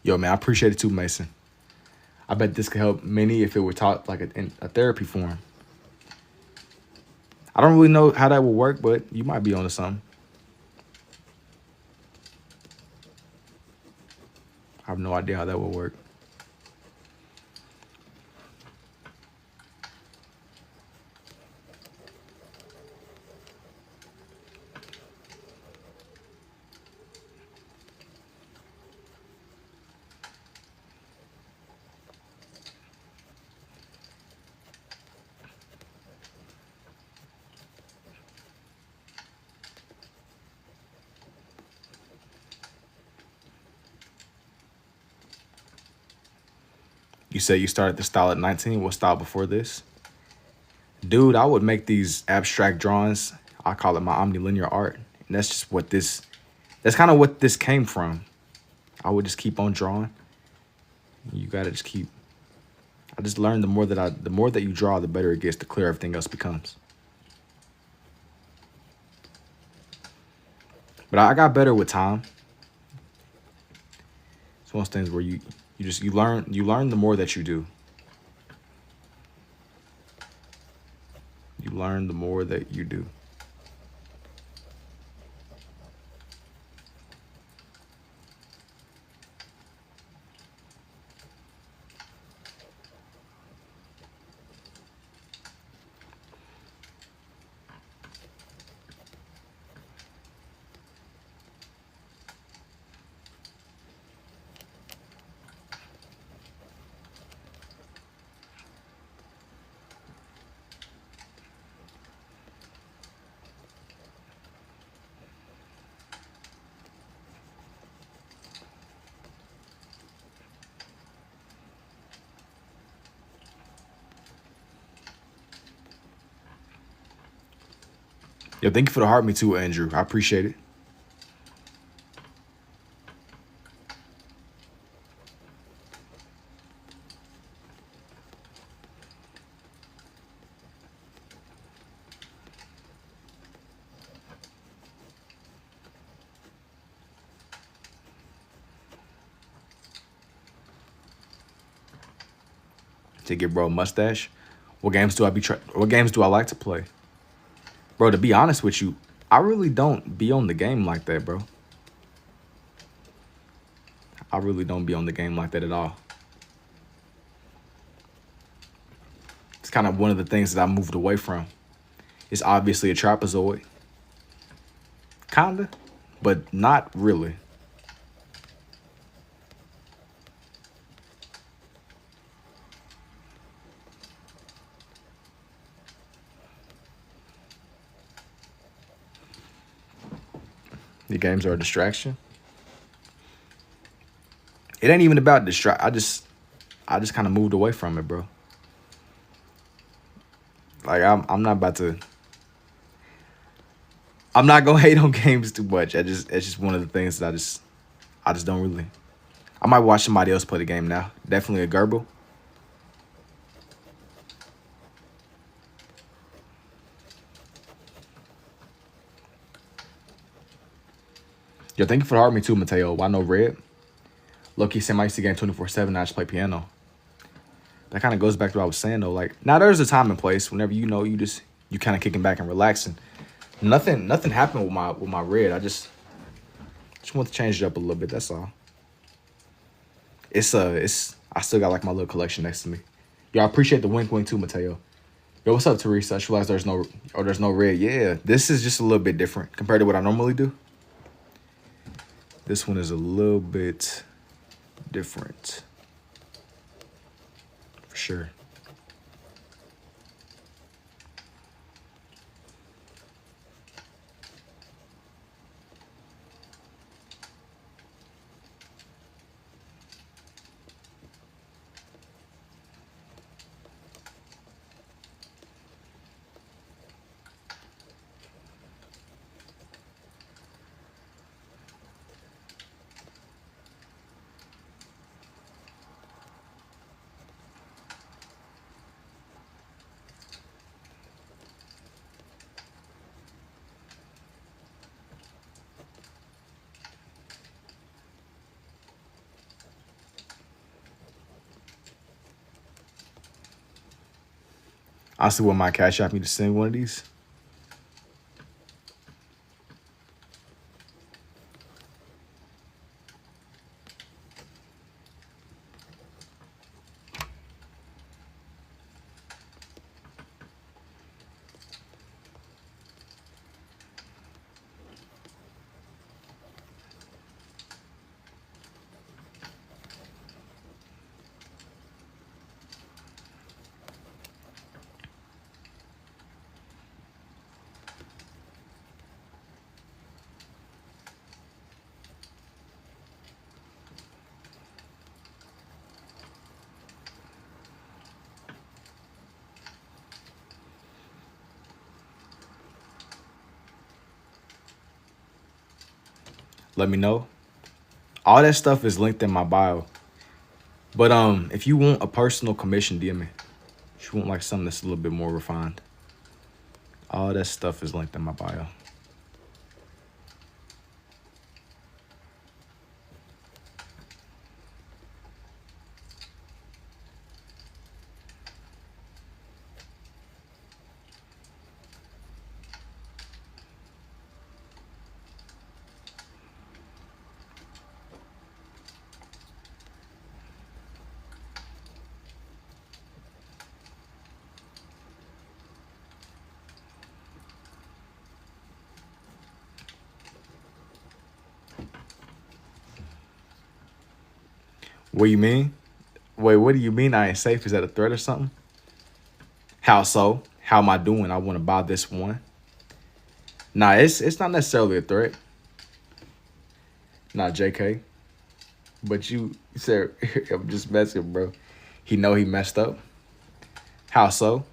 Yo, man, I appreciate it too, Mason. I bet this could help many if it were taught like in a therapy form. I don't really know how that will work, but you might be onto something. I have no idea how that will work. You say you started the style at 19. What style before this? Dude, I would make these abstract drawings. I call it my omnilinear art. And that's just what that's kind of what this came from. I would just keep on drawing. You gotta just keep. I just learned the more that you draw, the better it gets, the clearer everything else becomes. But I got better with time. It's one of those things where you learn the more that you do. You learn the more that you do. Yo, thank you for the heart, me too, Andrew. I appreciate it. Take it, bro. Mustache. What games do I like to play? Bro, to be honest with you, I really don't be on the game like that, bro. I really don't be on the game like that at all. It's kind of one of the things that I moved away from. It's obviously a trapezoid. Kinda, but not really. The games are a distraction. It ain't even about distract. I just kind of moved away from it, bro. Like I'm not about to. I'm not gonna hate on games too much. It's just one of the things that I just don't really. I might watch somebody else play the game now. Definitely a Gerbil. Yo, thank you for the heart me too, Mateo. Why no red? Low-key Sam, I used to game 24/7. I just play piano. That kind of goes back to what I was saying though. Like now, there's a time and place. Whenever you kind of kicking back and relaxing. Nothing happened with my red. I just want to change it up a little bit. That's all. It's I still got like my little collection next to me. Yo, I appreciate the wink wink too, Mateo. Yo, what's up, Teresa? I just realized there's no red. Yeah, this is just a little bit different compared to what I normally do. This one is a little bit different. For sure. I see what my Cash App me to send one of these. Let me know. All that stuff is linked in my bio. But if you want a personal commission, DM me. If you want like something that's a little bit more refined, all that stuff is linked in my bio. What do you mean? Wait, what do you mean I ain't safe? Is that a threat or something? How so? How am I doing? I want to buy this one. Nah, it's not necessarily a threat. Not JK. But you said I'm just messing, bro. He know he messed up. How so?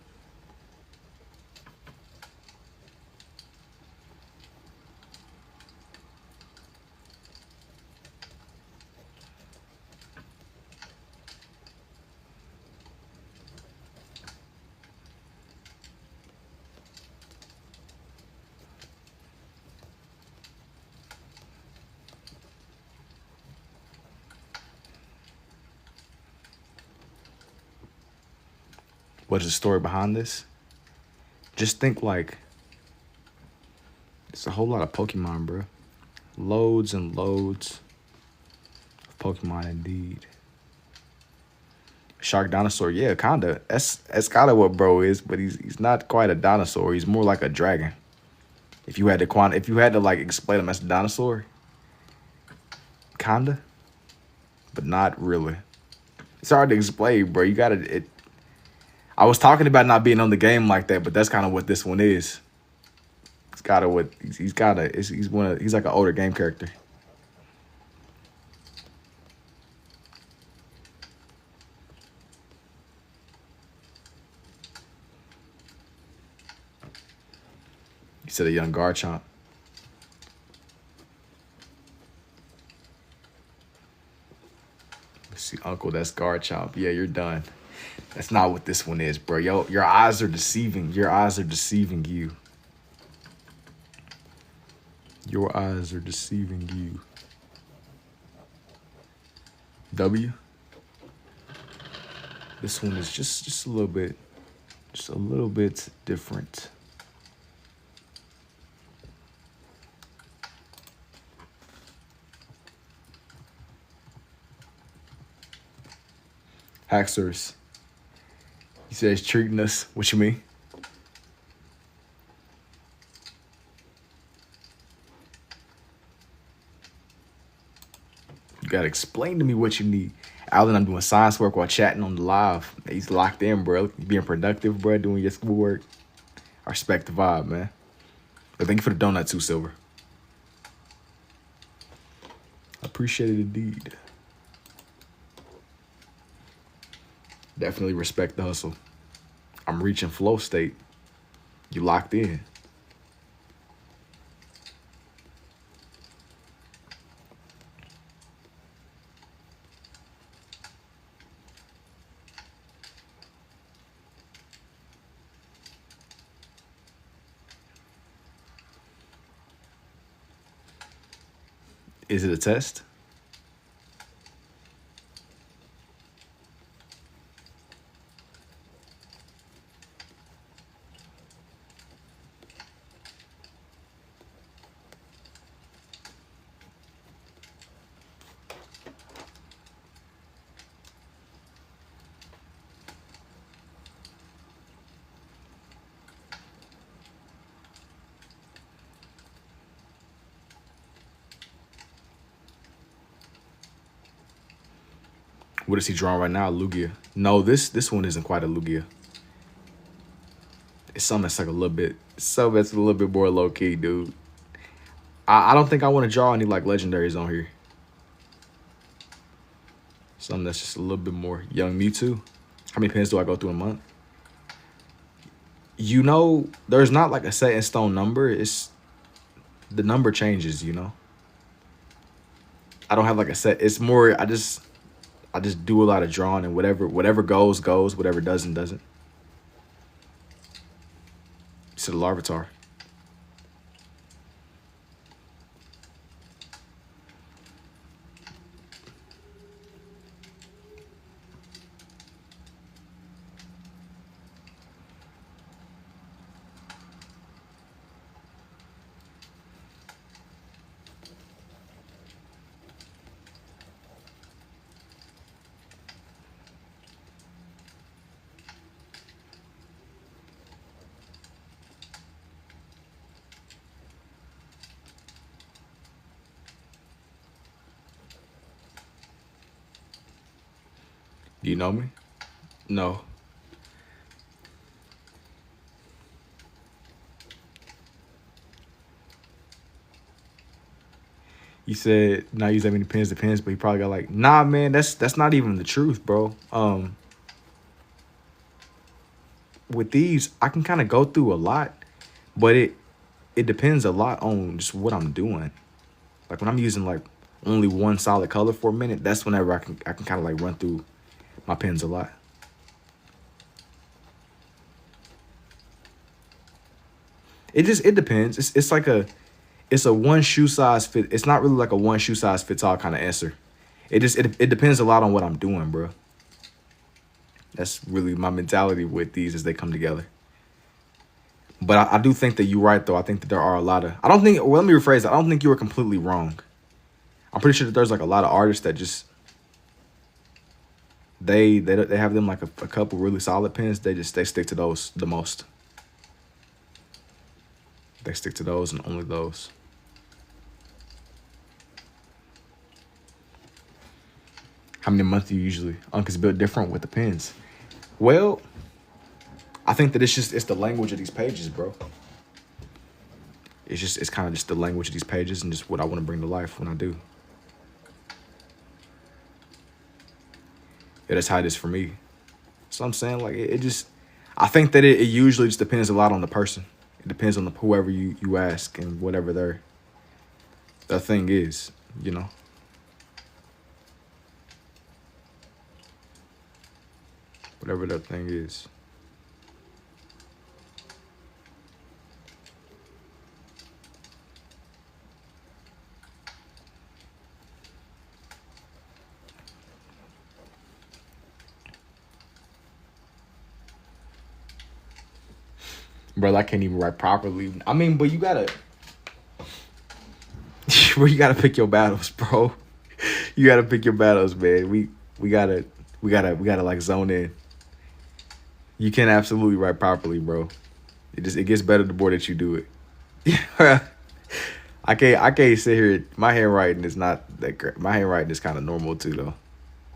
What is the story behind this? Just think like it's a whole lot of Pokemon, bro. Loads and loads of Pokemon indeed. Shark dinosaur, yeah, kinda. That's kinda what bro is, but he's not quite a dinosaur. He's more like a dragon. If you had to like explain him as a dinosaur, kinda, but not really. It's hard to explain, bro. You gotta. I was talking about not being on the game like that, but that's kind of what this one is. It's gotta what he's gotta. He's like an older game character. He said a young Garchomp. Let's see, Uncle, that's Garchomp. Yeah, you're done. That's not what this one is, bro. Yo, your eyes are deceiving. Your eyes are deceiving you. Your eyes are deceiving you. W. This one is just a little bit different. Hacksaws. He says treating us. What you mean? You gotta explain to me what you need. Alan, I'm doing science work while chatting on the live. He's locked in, bro. Being productive, bro. Doing your schoolwork. I respect the vibe, man. But thank you for the donut too, Silver. I appreciate it indeed. Definitely respect the hustle. I'm reaching flow state. You locked in. Is it a test? What is he drawing right now? Lugia. No, this one isn't quite a Lugia. It's something that's like a little bit, something that's a little bit more low key, dude. I don't think I want to draw any like legendaries on here. Something that's just a little bit more young Mewtwo. How many pins do I go through a month? You know, there's not like a set in stone number. It's the number changes, you know. I don't have like a set. It's more I just do a lot of drawing, and whatever goes, whatever doesn't. It's the Larvitar. Do you know me? No. He said not use that many pins to pins, but he probably got like, nah, man, that's not even the truth, bro. With these, I can kind of go through a lot, but it depends a lot on just what I'm doing. Like when I'm using like only one solid color for a minute, that's whenever I can kind of like run through my pins a lot. It depends. It's like a one shoe size fit. It's not really like a one shoe size fits all kind of answer. It depends a lot on what I'm doing, bro. That's really my mentality with these as they come together. But I do think that you're right, though. I think that there are a lot of... I don't think... Well, let me rephrase that. I don't think you were completely wrong. I'm pretty sure that there's like a lot of artists that just... They have them like a couple really solid pins. They stick to those the most. They stick to those and only those. How many months do you usually? Uncle's built different with the pins. Well, I think that it's the language of these pages, bro. It's kind of just the language of these pages and just what I want to bring to life when I do. Yeah, that's how it is for me. So I'm saying, like, I think that it usually just depends a lot on the person. It depends on whoever you ask and whatever their thing is, you know. Whatever that thing is. Bro, I can't even write properly. I mean, but you gotta, bro, you gotta pick your battles, bro. You gotta pick your battles, man. We gotta like zone in. You can absolutely write properly, bro. It gets better the more that you do it. Yeah. I can't sit here. My handwriting is not that great. My handwriting is kind of normal too, though.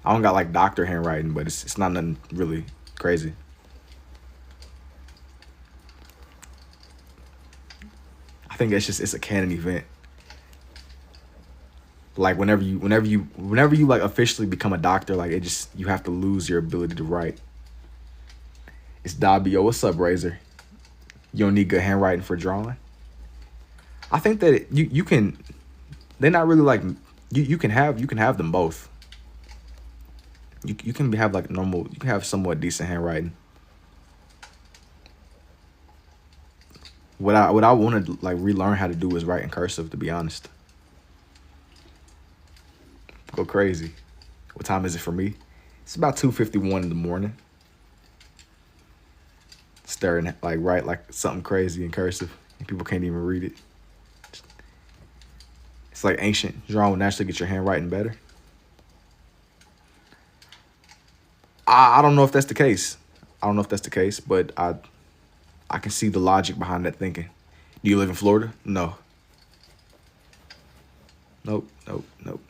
I don't got like doctor handwriting, but it's not nothing really crazy. I think it's a canon event. Like whenever you like officially become a doctor, like you have to lose your ability to write. It's Dobby. Yo, what's up, Razor? You don't need good handwriting for drawing. I think that you can. They're not really like you can have them both. You can have like normal. You can have somewhat decent handwriting. What I want to like relearn how to do is write in cursive. To be honest, go crazy. What time is it for me? It's about 2:51 in the morning. Staring like write like something crazy in cursive, and people can't even read it. It's like ancient. Drawing will naturally get your handwriting better. I don't know if that's the case. I don't know if that's the case, but I can see the logic behind that thinking. Do you live in Florida? No. Nope. Nope. Nope.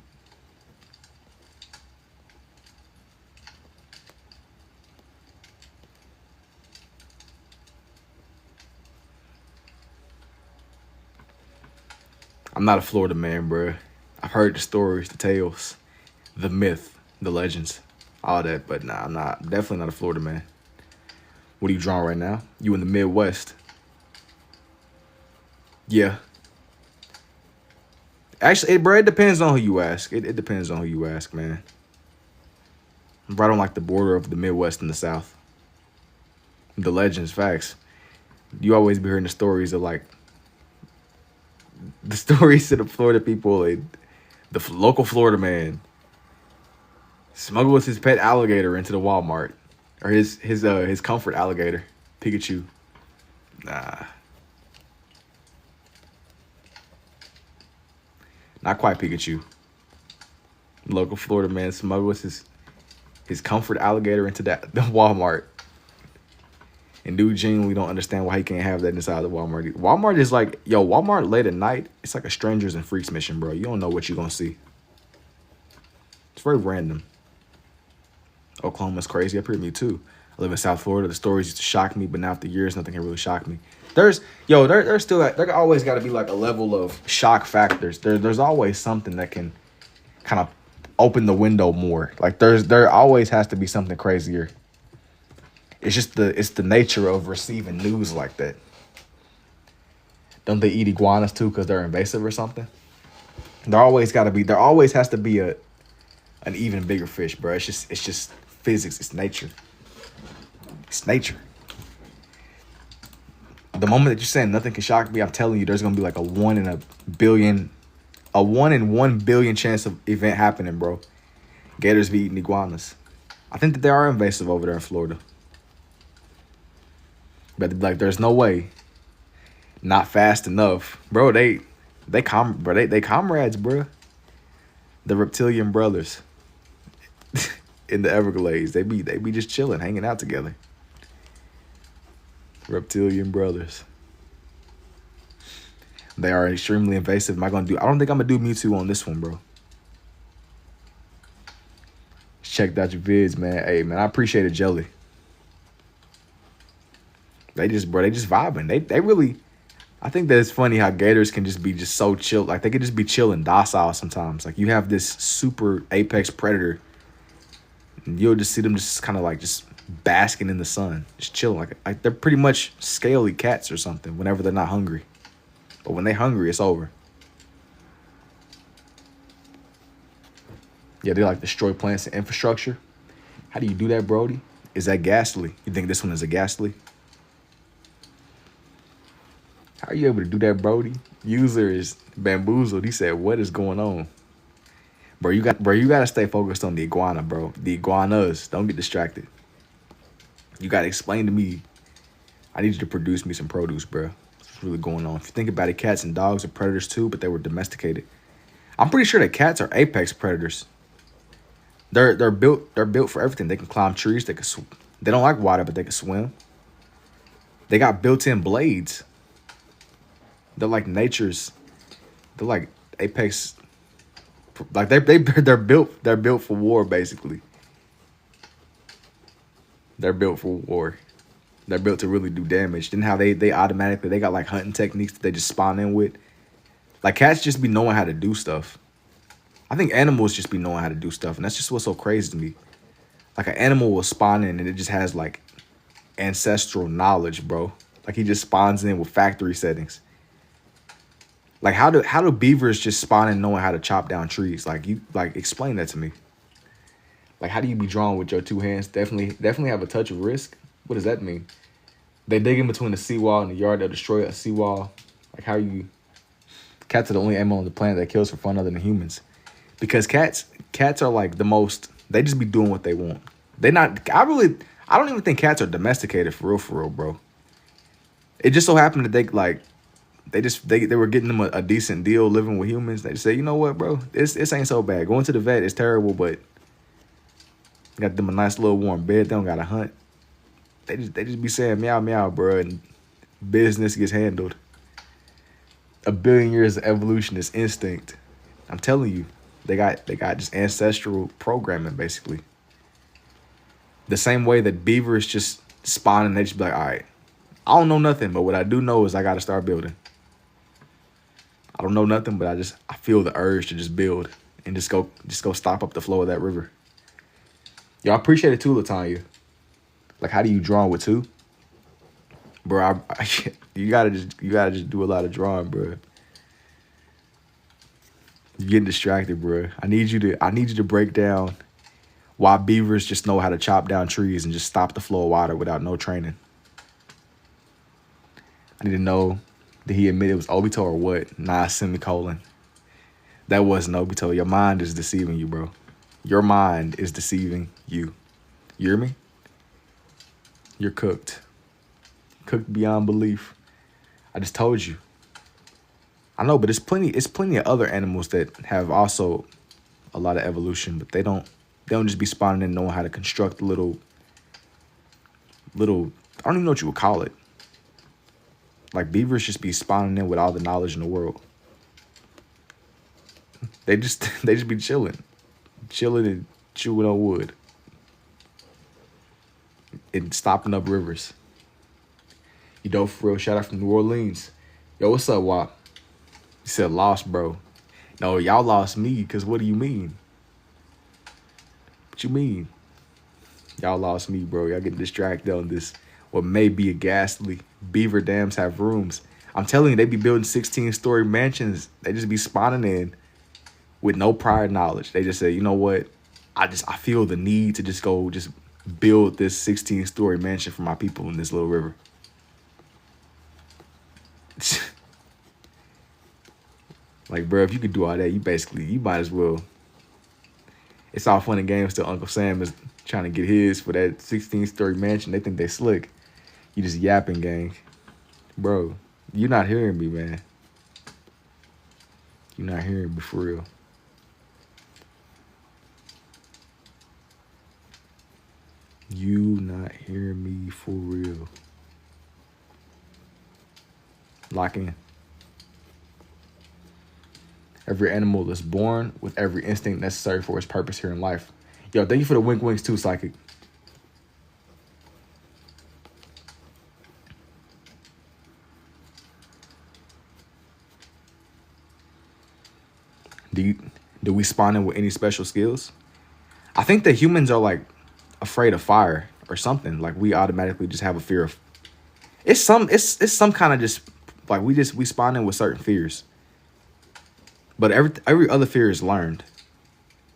I'm not a Florida man, bruh. I've heard the stories, the tales, the myth, the legends, all that, but nah, I'm not. Definitely not a Florida man. What are you drawing right now? You in the Midwest? Yeah. Actually, bro, it depends on who you ask. It depends on who you ask, man. I'm right on like the border of the Midwest and the South. The legends, facts. You always be hearing the stories of like the stories of the Florida people. The local Florida man smuggles his pet alligator into the Walmart, or his comfort alligator, Pikachu. Nah, not quite Pikachu. Local Florida man smuggles his comfort alligator into the Walmart. And dude genuinely don't understand why he can't have that inside the Walmart. Walmart is like, yo, Walmart late at night, it's like a strangers and freaks mission, bro. You don't know what you're gonna see. It's very random. Oklahoma's crazy up here, me too. I live in South Florida. The stories used to shock me, but now after years, nothing can really shock me. There's still there always got to be like a level of shock factors. There's always something that can kind of open the window more. Like there always has to be something crazier. It's the nature of receiving news like that. Don't they eat iguanas too because they're invasive or something? There always has to be an even bigger fish, bro. It's just physics. It's nature. It's nature. The moment that you're saying nothing can shock me, I'm telling you, there's gonna be like a 1 in 1 billion chance of event happening, bro. Gators be eating iguanas. I think that they are invasive over there in Florida. But like, there's no way. Not fast enough, bro. They comrades, bro. The reptilian brothers in the Everglades. They be just chilling, hanging out together. Reptilian brothers. They are extremely invasive. I don't think I'm gonna do Mewtwo on this one, bro. Checked out your vids, man. Hey, man, I appreciate it, Jelly. They just vibing. They really, I think that it's funny how gators can just be so chill. Like they could just be chill and docile sometimes. Like you have this super apex predator, and you'll just see them just kind of like just basking in the sun, just chilling. Like they're pretty much scaly cats or something whenever they're not hungry. But when they're hungry, it's over. Yeah, they like destroy plants and infrastructure. How do you do that, Brody? Is that ghastly? You think this one is a ghastly? How are you able to do that, Brody? User is bamboozled. He said, "What is going on, bro? You got to stay focused on the iguana, bro. The iguanas. Don't get distracted. You got to explain to me I need you to produce me some produce, bro. What's really going on? If you think about it, cats and dogs are predators too, but they were domesticated. I'm pretty sure that cats are apex predators. They're built for everything. They can climb trees. They don't like water, but they can swim. They got built-in blades. They're like nature's. They're like apex. Like they're built for war basically. They're built for war. They're built to really do damage. Then how they automatically they got like hunting techniques that they just spawn in with. Like cats just be knowing how to do stuff. I think animals just be knowing how to do stuff, and that's just what's so crazy to me. Like an animal will spawn in and it just has like ancestral knowledge, bro. Like he just spawns in with factory settings. Like how do beavers just spawn in knowing how to chop down trees? Like explain that to me. Like how do you be drawn with your two hands? Definitely have a touch of risk. What does that mean? They dig in between the seawall and the yard. They'll destroy a seawall. Like how you? Cats are the only animal on the planet that kills for fun other than humans. Because cats are like the most. They just be doing what they want. They not. I don't even think cats are domesticated for real, bro. It just so happened that they were getting them a decent deal living with humans. They just say, you know what, bro, this ain't so bad. Going to the vet is terrible, but got them a nice little warm bed. They don't gotta hunt. They just be saying meow meow, bro, and business gets handled. A billion years of evolution is instinct. I'm telling you, they got just ancestral programming basically. The same way that beavers just spawn and they just be like, all right, I don't know nothing, but what I do know is I gotta start building. I don't know nothing, but I feel the urge to just build and just go stop up the flow of that river. Yo, I appreciate it too, Latanya. Like, how do you draw with two? Bro, you gotta just do a lot of drawing, bro. You're getting distracted, bro. I need you to break down why beavers just know how to chop down trees and just stop the flow of water without no training. I need to know, did he admit it was Obito or what? Nah, semicolon. That wasn't Obito. Your mind is deceiving you, bro. Your mind is deceiving you. You hear me? You're cooked. Cooked beyond belief. I just told you. I know, but it's plenty of other animals that have also a lot of evolution, but they don't just be spawning in knowing how to construct little I don't even know what you would call it. Like beavers just be spawning in with all the knowledge in the world. They just be chilling and chewing on wood and stopping up rivers. You know, for real, shout out from New Orleans. Yo, what's up, Wop? You said lost, bro. No, y'all lost me, because what do you mean? What you mean? Y'all lost me, bro. Y'all getting distracted on this. What may be a ghastly. Beaver dams have rooms. I'm telling you, they be building 16-story mansions. They just be spawning in with no prior knowledge. They just say, you know what? I feel the need to just go build this 16-story mansion for my people in this little river. Like, bro, if you could do all that, you might as well. It's all fun and games till Uncle Sam is trying to get his for that 16-story mansion. They think they slick. You just yapping, gang. Bro, you're not hearing me, man. You're not hearing me for real. You not hearing me for real. Lock in. Every animal is born with every instinct necessary for its purpose here in life. Yo, thank you for the wink winks too, Psychic. Do we spawn in with any special skills? I think that humans are like afraid of fire or something. Like we automatically just have a fear of. It's some kind of just like we spawn in with certain fears. But every other fear is learned.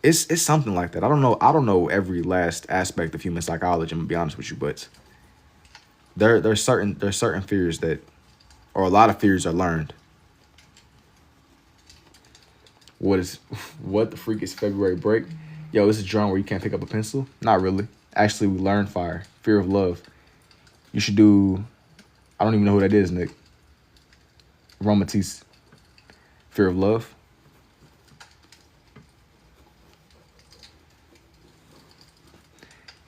It's something like that. I don't know every last aspect of human psychology. I'm gonna be honest with you, but there's certain fears that, or a lot of fears are learned. What the freak is February break? Yo, this is a drawing where you can't pick up a pencil? Not really. Actually, we learn fire. Fear of love. You should do I don't even know who that is, Nick. Romatisse. Fear of Love.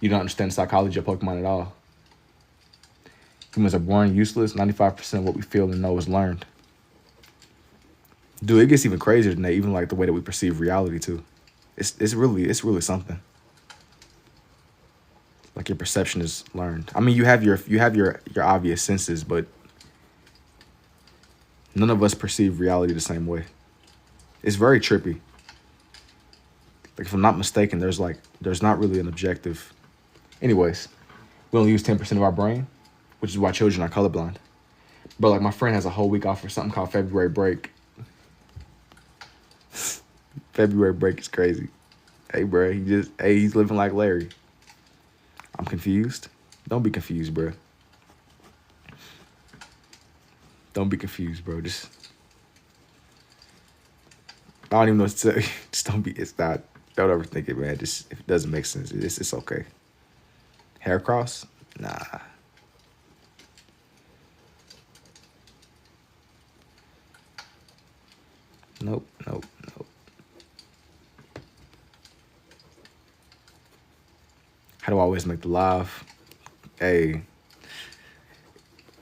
You don't understand the psychology of Pokemon at all. Humans are born useless. 95% of what we feel and know is learned. Dude, it gets even crazier than that. Even like the way that we perceive reality too. It's really something. Like your perception is learned. I mean, you have your obvious senses, but none of us perceive reality the same way. It's very trippy. Like if I'm not mistaken, there's not really an objective. Anyways, we only use 10% of our brain, which is why children are colorblind. But like my friend has a whole week off for something called February break. February break is crazy. Hey, bro, he's living like Larry. I'm confused. Don't be confused, bro. Don't be confused, bro. Just, I don't even know what to tell you. Just don't be, it's not, don't overthink it, man. Just, if it doesn't make sense, it's okay. Hair cross? Nah. Nope. How do I always make the live? Hey.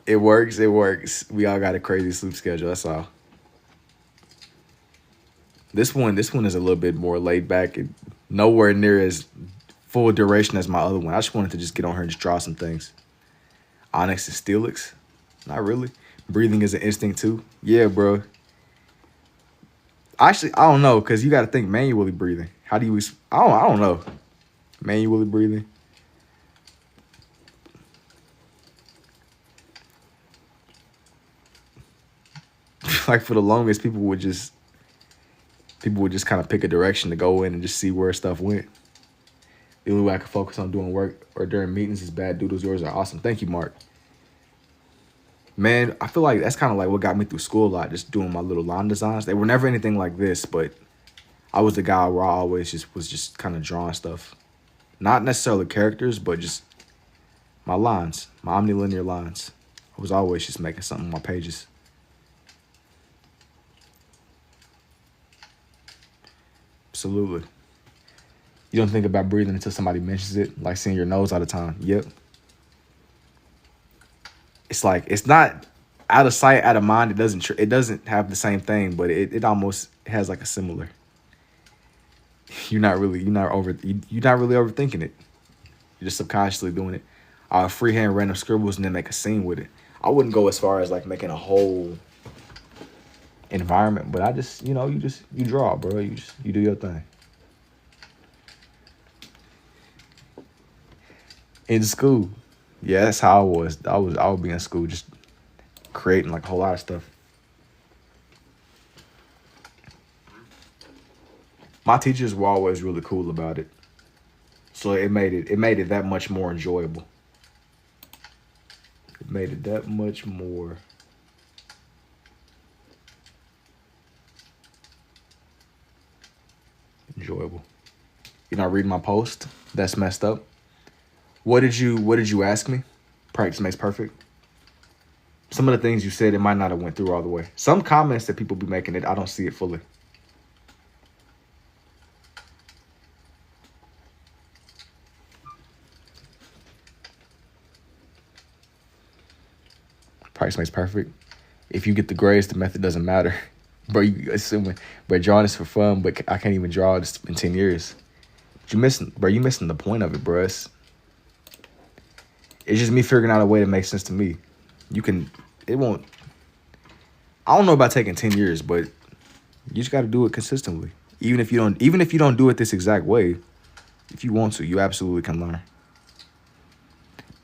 It works. We all got a crazy sleep schedule, that's all. This one is a little bit more laid back and nowhere near as full duration as my other one. I just wanted to just get on here and just draw some things. Onyx and Steelix? Not really. Breathing is an instinct too. Yeah, bro. Actually, I don't know, because you got to think manually breathing. How do you... I don't know. Manually breathing. Like, for the longest, people would just kind of pick a direction to go in and just see where stuff went. The only way I can focus on doing work or during meetings is bad doodles. Yours are awesome. Thank you, Mark. Man, I feel like that's kind of like what got me through school a lot, just doing my little line designs. They were never anything like this, but I was the guy where I always was just kind of drawing stuff. Not necessarily characters, but just my lines, my omnilinear lines. I was always just making something on my pages. Absolutely. You don't think about breathing until somebody mentions it, like seeing your nose all the time. Yep. It's like, it's not out of sight, out of mind. It doesn't have the same thing, but it almost has like a similar. You're not really overthinking it. You're just subconsciously doing it. Freehand random scribbles and then make a scene with it. I wouldn't go as far as like making a whole environment, but I just, you draw, bro. You do your thing. In school. Yeah, that's how I was. I would be in school just creating like a whole lot of stuff. My teachers were always really cool about it. So it made it that much more enjoyable. It made it that much more enjoyable. You're not reading my post? That's messed up. What did you ask me? Practice makes perfect. Some of the things you said, it might not have went through all the way. Some comments that people be making, I don't see it fully. Practice makes perfect. If you get the grades, the method doesn't matter. Bro, you assuming, bro, drawing is for fun, but I can't even draw this in 10 years. You missing the point of it, bro. It's just me figuring out a way to make sense to me. I don't know about taking 10 years, but you just got to do it consistently. Even if you don't do it this exact way, if you want to, you absolutely can learn.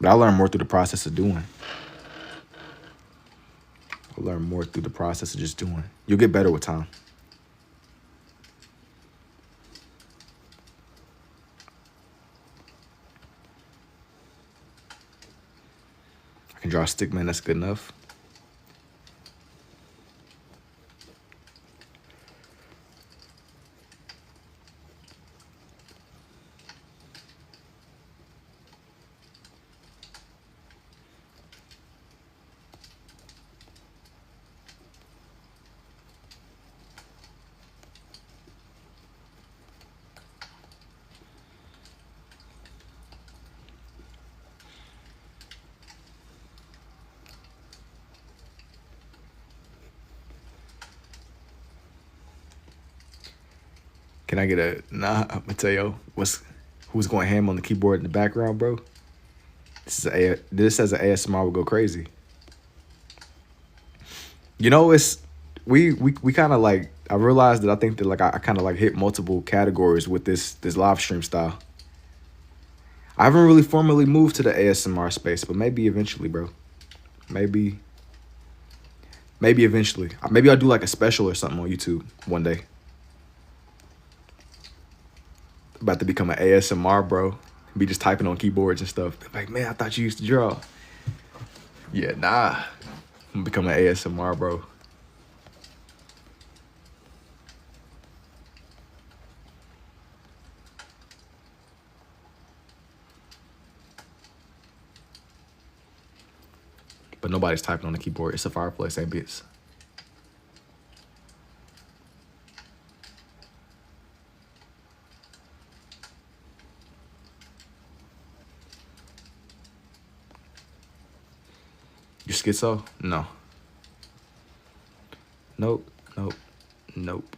But I learn more through the process of doing. I learn more through the process of just doing. You'll get better with time. I can draw a stick man, that's good enough. Can I get a Mateo? Who's going ham on the keyboard in the background, bro? This as an ASMR would go crazy. You know, we kind of like I realized that I think that like I kind of like hit multiple categories with this live stream style. I haven't really formally moved to the ASMR space, but maybe eventually, bro. Maybe eventually. Maybe I'll do like a special or something on YouTube one day. About to become an ASMR, bro. Be just typing on keyboards and stuff. Like, man, I thought you used to draw. Yeah, nah. I'm gonna become an ASMR, bro. But nobody's typing on the keyboard. It's a fireplace, ain't bits. You schizo? No. Nope. Nope. Nope.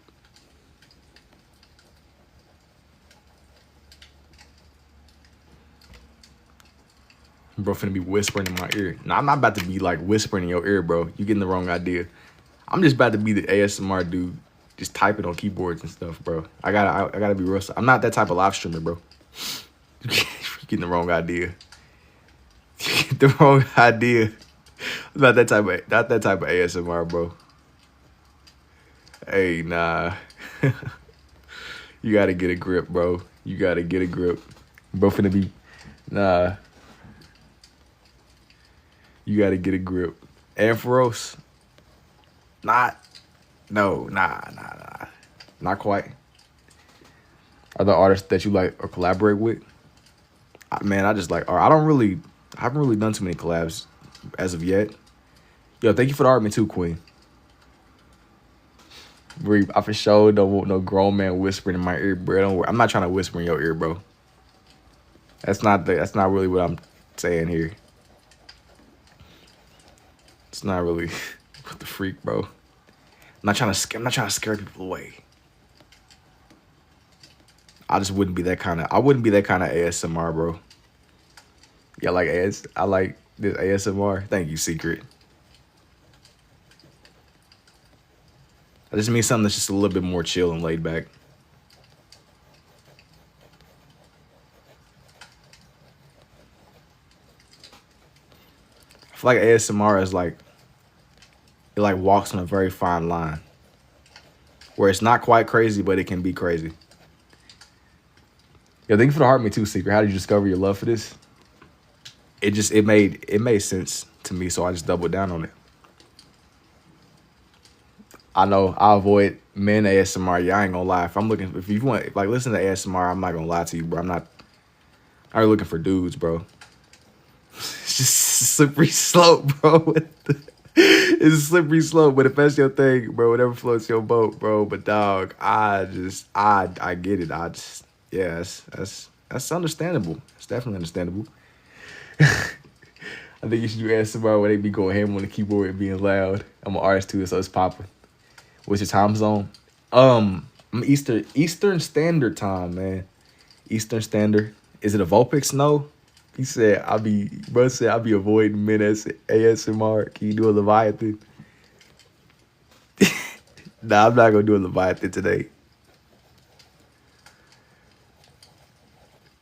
Bro finna be whispering in my ear. Nah, I'm not about to be like whispering in your ear, bro. You getting the wrong idea. I'm just about to be the ASMR dude, just typing on keyboards and stuff, bro. I gotta be real. I'm not that type of live streamer, bro. You getting the wrong idea. You get the wrong idea. I'm not that type of ASMR, bro. Hey, nah. You gotta get a grip, bro. You gotta get a grip. Bro finna be, nah. You gotta get a grip. Ampharos? Nah. Not quite. Are there artists that you like or collaborate with? Man, I just like art. I haven't really done too many collabs as of yet. Yo, thank you for the art, me too, Queen. I for sure don't want no grown man whispering in my ear, bro. Don't worry. I'm not trying to whisper in your ear, bro. That's not really what I'm saying here. It's not really what the freak, bro. I'm not trying to scare people away. I wouldn't be that kind of ASMR, bro. Yeah, I like this ASMR. Thank you, Secret. I just mean something that's just a little bit more chill and laid back. I feel like ASMR is like, it like walks on a very fine line. Where it's not quite crazy, but it can be crazy. Yo, thank you for the heart, me too, Secret. How did you discover your love for this? It made sense to me, so I just doubled down on it. I know I avoid men ASMR. Yeah, I ain't gonna lie. If you want like listen to ASMR, I'm not gonna lie to you, bro. I'm not looking for dudes, bro. It's just a slippery slope, bro. It's a slippery slope, but if that's your thing, bro, whatever floats your boat, bro. But dog, I get it. Yeah, that's understandable. It's definitely understandable. I think you should do ASMR where they be going ham on the keyboard and being loud. I'm an artist too, so it's popping. What's your time zone? I'm Eastern Standard Time, man. Eastern Standard. Is it a Vulpix? No. He said I'll be avoiding men as ASMR. Can you do a Leviathan? Nah, I'm not gonna do a Leviathan today.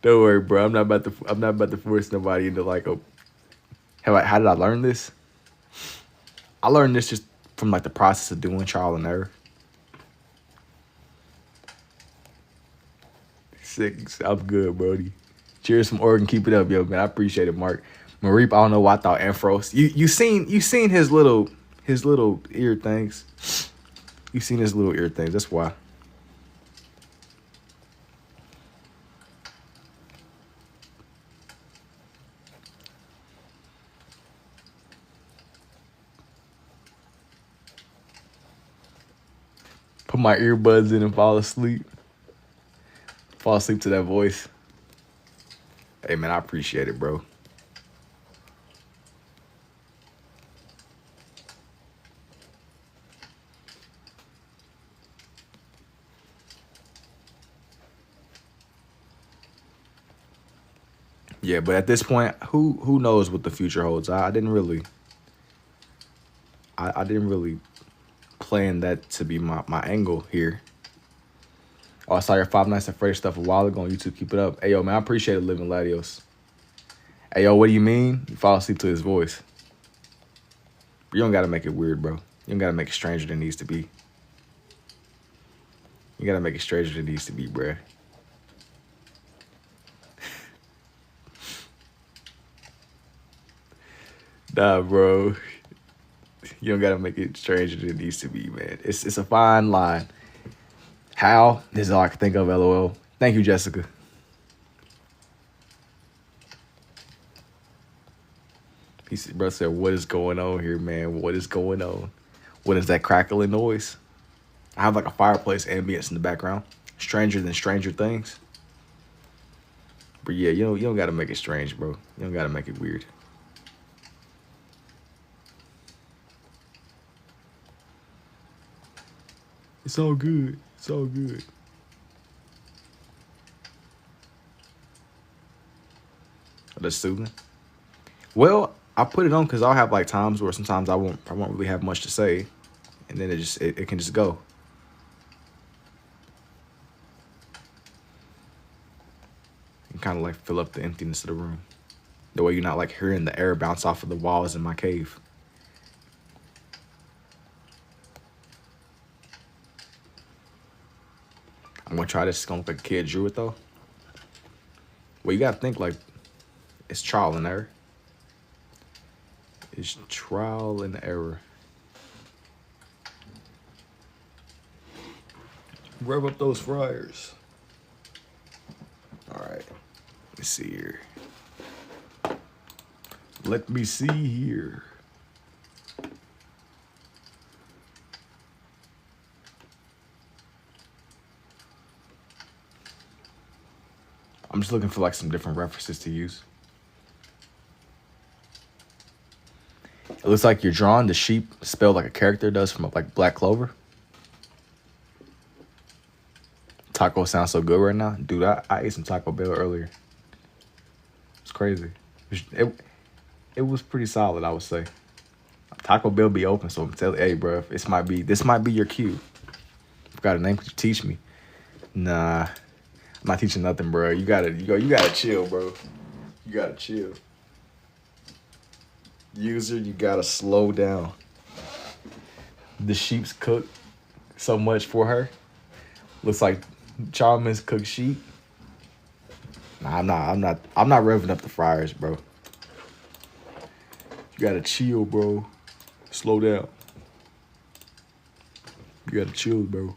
Don't worry, bro. I'm not about to force nobody into like a. How did I learn this? I learned this just from like the process of doing trial and error. Sick. I'm good, Brody. Cheers from Oregon. Keep it up, yo, man. I appreciate it, Mark. Mareep, I don't know why I thought Ampharos. You seen his little ear things. You seen his little ear things. That's why. Put my earbuds in and fall asleep. Fall asleep to that voice. Hey, man, I appreciate it, bro. Yeah, but at this point, who knows what the future holds? I didn't really I didn't really plan that to be my angle here. Oh, I saw your Five Nights at Freddy's stuff a while ago on YouTube. Keep it up. Hey yo, man, I appreciate it, Living Latios. Hey yo, what do you mean? You fall asleep to his voice. You don't gotta make it weird, bro. You don't gotta make it stranger than it needs to be. You gotta make it stranger than it needs to be, bruh. Nah, bro. You don't gotta make it stranger than it needs to be, man. It's a fine line. How? This is all I can think of, LOL. Thank you, Jessica. Bro said, what is going on here, man? What is going on? What is that crackling noise? I have like a fireplace ambience in the background. Stranger than Stranger Things. But yeah, you don't gotta make it strange, bro. You don't gotta make it weird. It's all good. It's all good. That's soothing. Well, I put it on because I'll have like times where sometimes I won't really have much to say, and then it can just go. And kind of like fill up the emptiness of the room. The way you're not like hearing the air bounce off of the walls in my cave. I'm gonna try this. It's gonna look like a kid drew it though. Well, you gotta think like it's trial and error. It's trial and error. Rev up those fryers. All right. Let's see here. Let me see here. I'm just looking for like some different references to use. It looks like you're drawing the sheep spelled like a character does from like Black Clover. Taco sounds so good right now. Dude, I ate some Taco Bell earlier. It's crazy. It was pretty solid, I would say. Taco Bell be open, so I'm telling you, hey, bro, this might be your cue. Got a name? Could you teach me? Nah, I'm not teaching nothing, bro. You gotta chill, bro. You gotta chill. User, you gotta slow down. The sheep's cooked so much for her. Looks like Chalmers cooked sheep. Nah, I'm not revving up the fryers, bro. You gotta chill, bro. Slow down. You gotta chill, bro.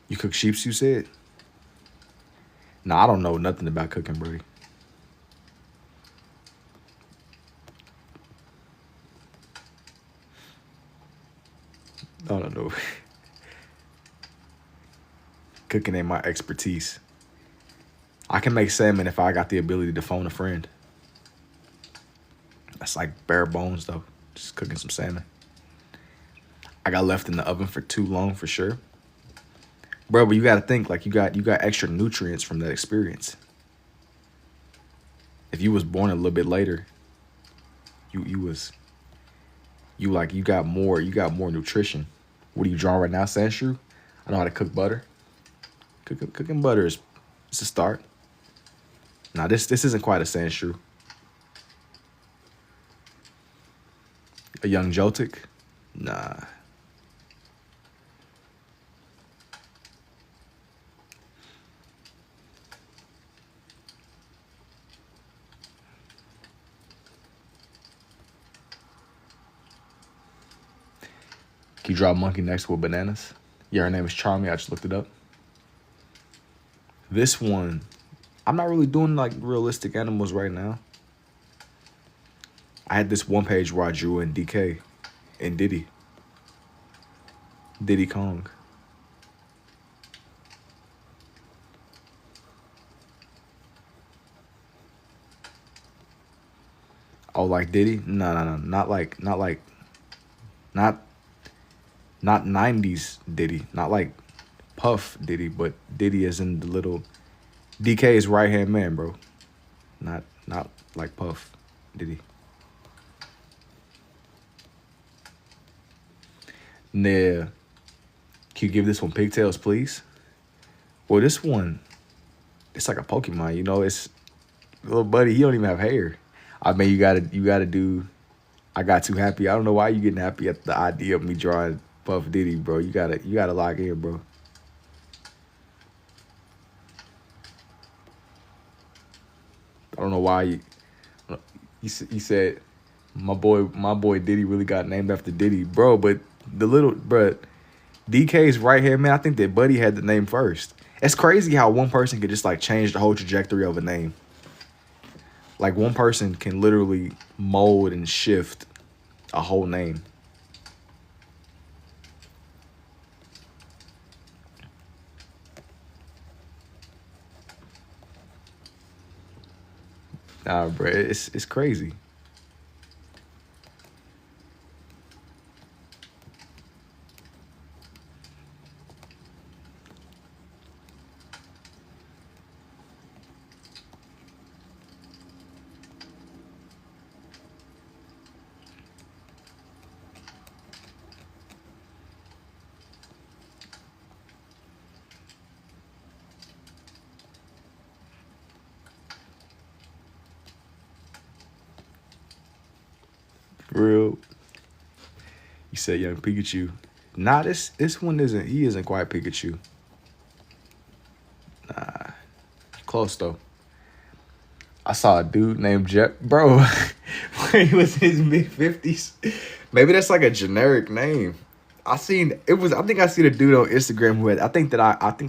You cook sheeps, you said? Nah, I don't know nothing about cooking, bro. I don't know. Cooking ain't my expertise. I can make salmon if I got the ability to phone a friend. That's like bare bones, though. Just cooking some salmon. I got left in the oven for too long, for sure. Bro, but you gotta think like you got extra nutrients from that experience. If you was born a little bit later, you got more nutrition. What are you drawing right now, Sandshrew? I know how to cook butter. Cooking butter is a start. Now this isn't quite a Sandshrew. A young Jotic? Nah. Can you draw a monkey next with bananas? Yeah, her name is Charmy. I just looked it up. This one, I'm not really doing like realistic animals right now. I had this one page where I drew in DK and Diddy Kong. Oh, like Diddy? No, not Not 90s Diddy. Not like Puff Diddy, but Diddy is in the little DK's right hand man, bro. Not like Puff Diddy. Nah. Can you give this one pigtails, please? Well, this one, it's like a Pokemon, you know. It's little buddy. He don't even have hair. I mean, you gotta do. I got too happy. I don't know why you getting happy at the idea of me drawing Puff Diddy, bro. You gotta lock in, bro. I don't know why you said my boy Diddy really got named after Diddy, bro. But DK's right hand man. I think that Buddy had the name first. It's crazy how one person could just like change the whole trajectory of a name. Like one person can literally mold and shift a whole name. Nah, bro, it's crazy. For real. You said young Pikachu. Nah, this one isn't. He isn't quite Pikachu. Nah, close though. I saw a dude named Jeff, bro. When he was in his mid-50s. Maybe that's like a generic name. I seen it was. I think I seen a dude on Instagram who had. I think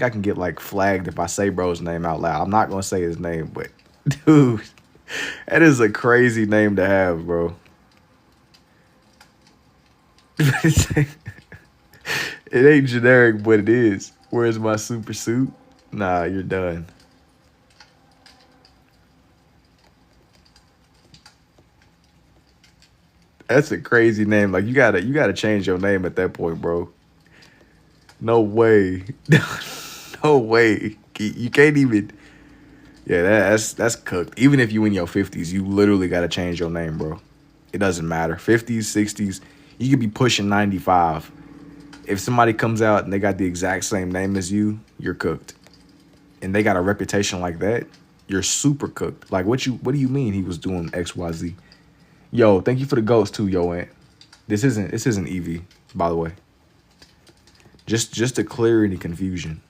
I can get like flagged if I say bro's name out loud. I'm not gonna say his name, but dude, that is a crazy name to have, bro. It ain't generic, but it is. Where's my super suit? Nah, you're done. That's a crazy name. Like you gotta change your name at that point, bro. No way. No way. You can't even. Yeah, that's cooked. Even if you in your 50s, you literally gotta change your name, bro. It doesn't matter. 50s, 60s, you could be pushing 95. If somebody comes out and they got the exact same name as you, you're cooked. And they got a reputation like that, you're super cooked. Like what do you mean he was doing XYZ? Yo, thank you for the ghost too, yo, Ant. This isn't Evie, by the way. Just to clear any confusion.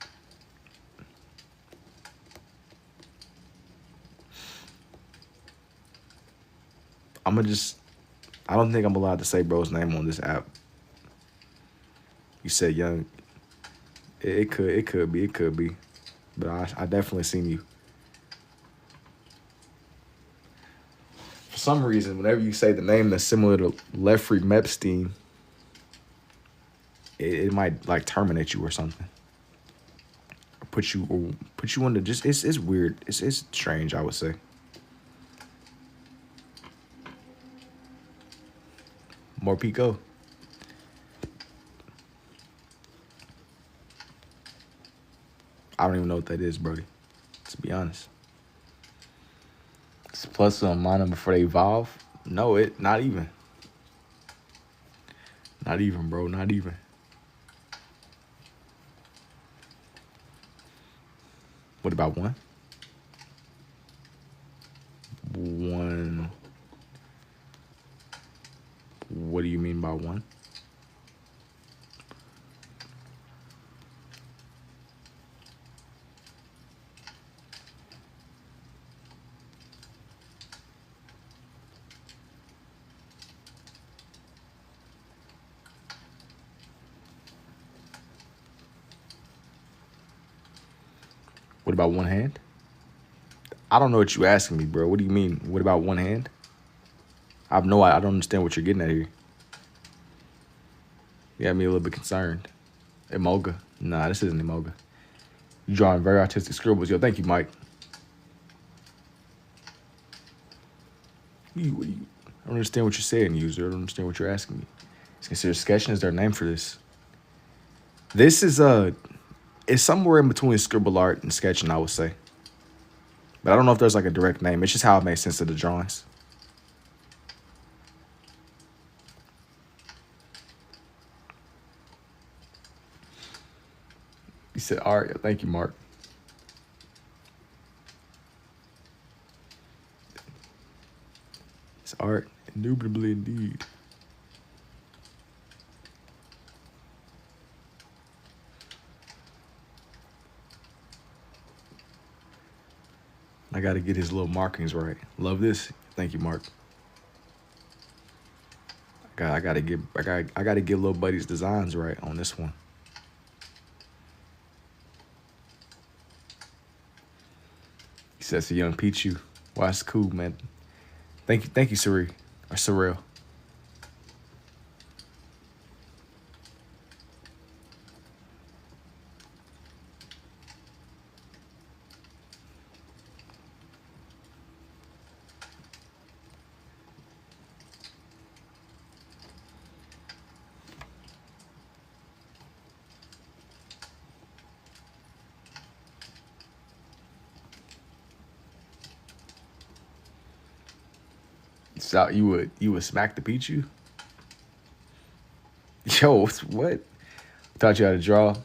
I don't think I'm allowed to say bro's name on this app. You said young. It could be. But I definitely seen you. For some reason, whenever you say the name that's similar to Leffrey Mepstein, it might like terminate you or something. Or put you under just it's weird. It's strange, I would say. More Pico. I don't even know what that is, Brody. To be honest. It's plus on my number before they evolve. No, not even. Not even, bro. Not even. What about one? One. What do you mean by one? What about one hand? I don't know what you asking me, bro. What do you mean? What about one hand? I don't understand what you're getting at here. You got me a little bit concerned. Emoga. Nah, this isn't Emoga. You drawing very artistic scribbles. Yo, thank you, Mike. I don't understand what you're saying, user. I don't understand what you're asking me. It's considered sketching. Is there a name for this? This is it's somewhere in between scribble art and sketching, I would say. But I don't know if there's like a direct name. It's just how it makes sense to the drawings. He said art. Thank you, Mark. It's art, indubitably indeed. I got to get his little markings right. Love this. Thank you, Mark. I got to get little buddy's designs right on this one. He says, "A young Pichu." Wow, that's cool, man. Thank you, Suri or Surreal. So you would smack the Pichu? Yo, what? Taught you how to draw.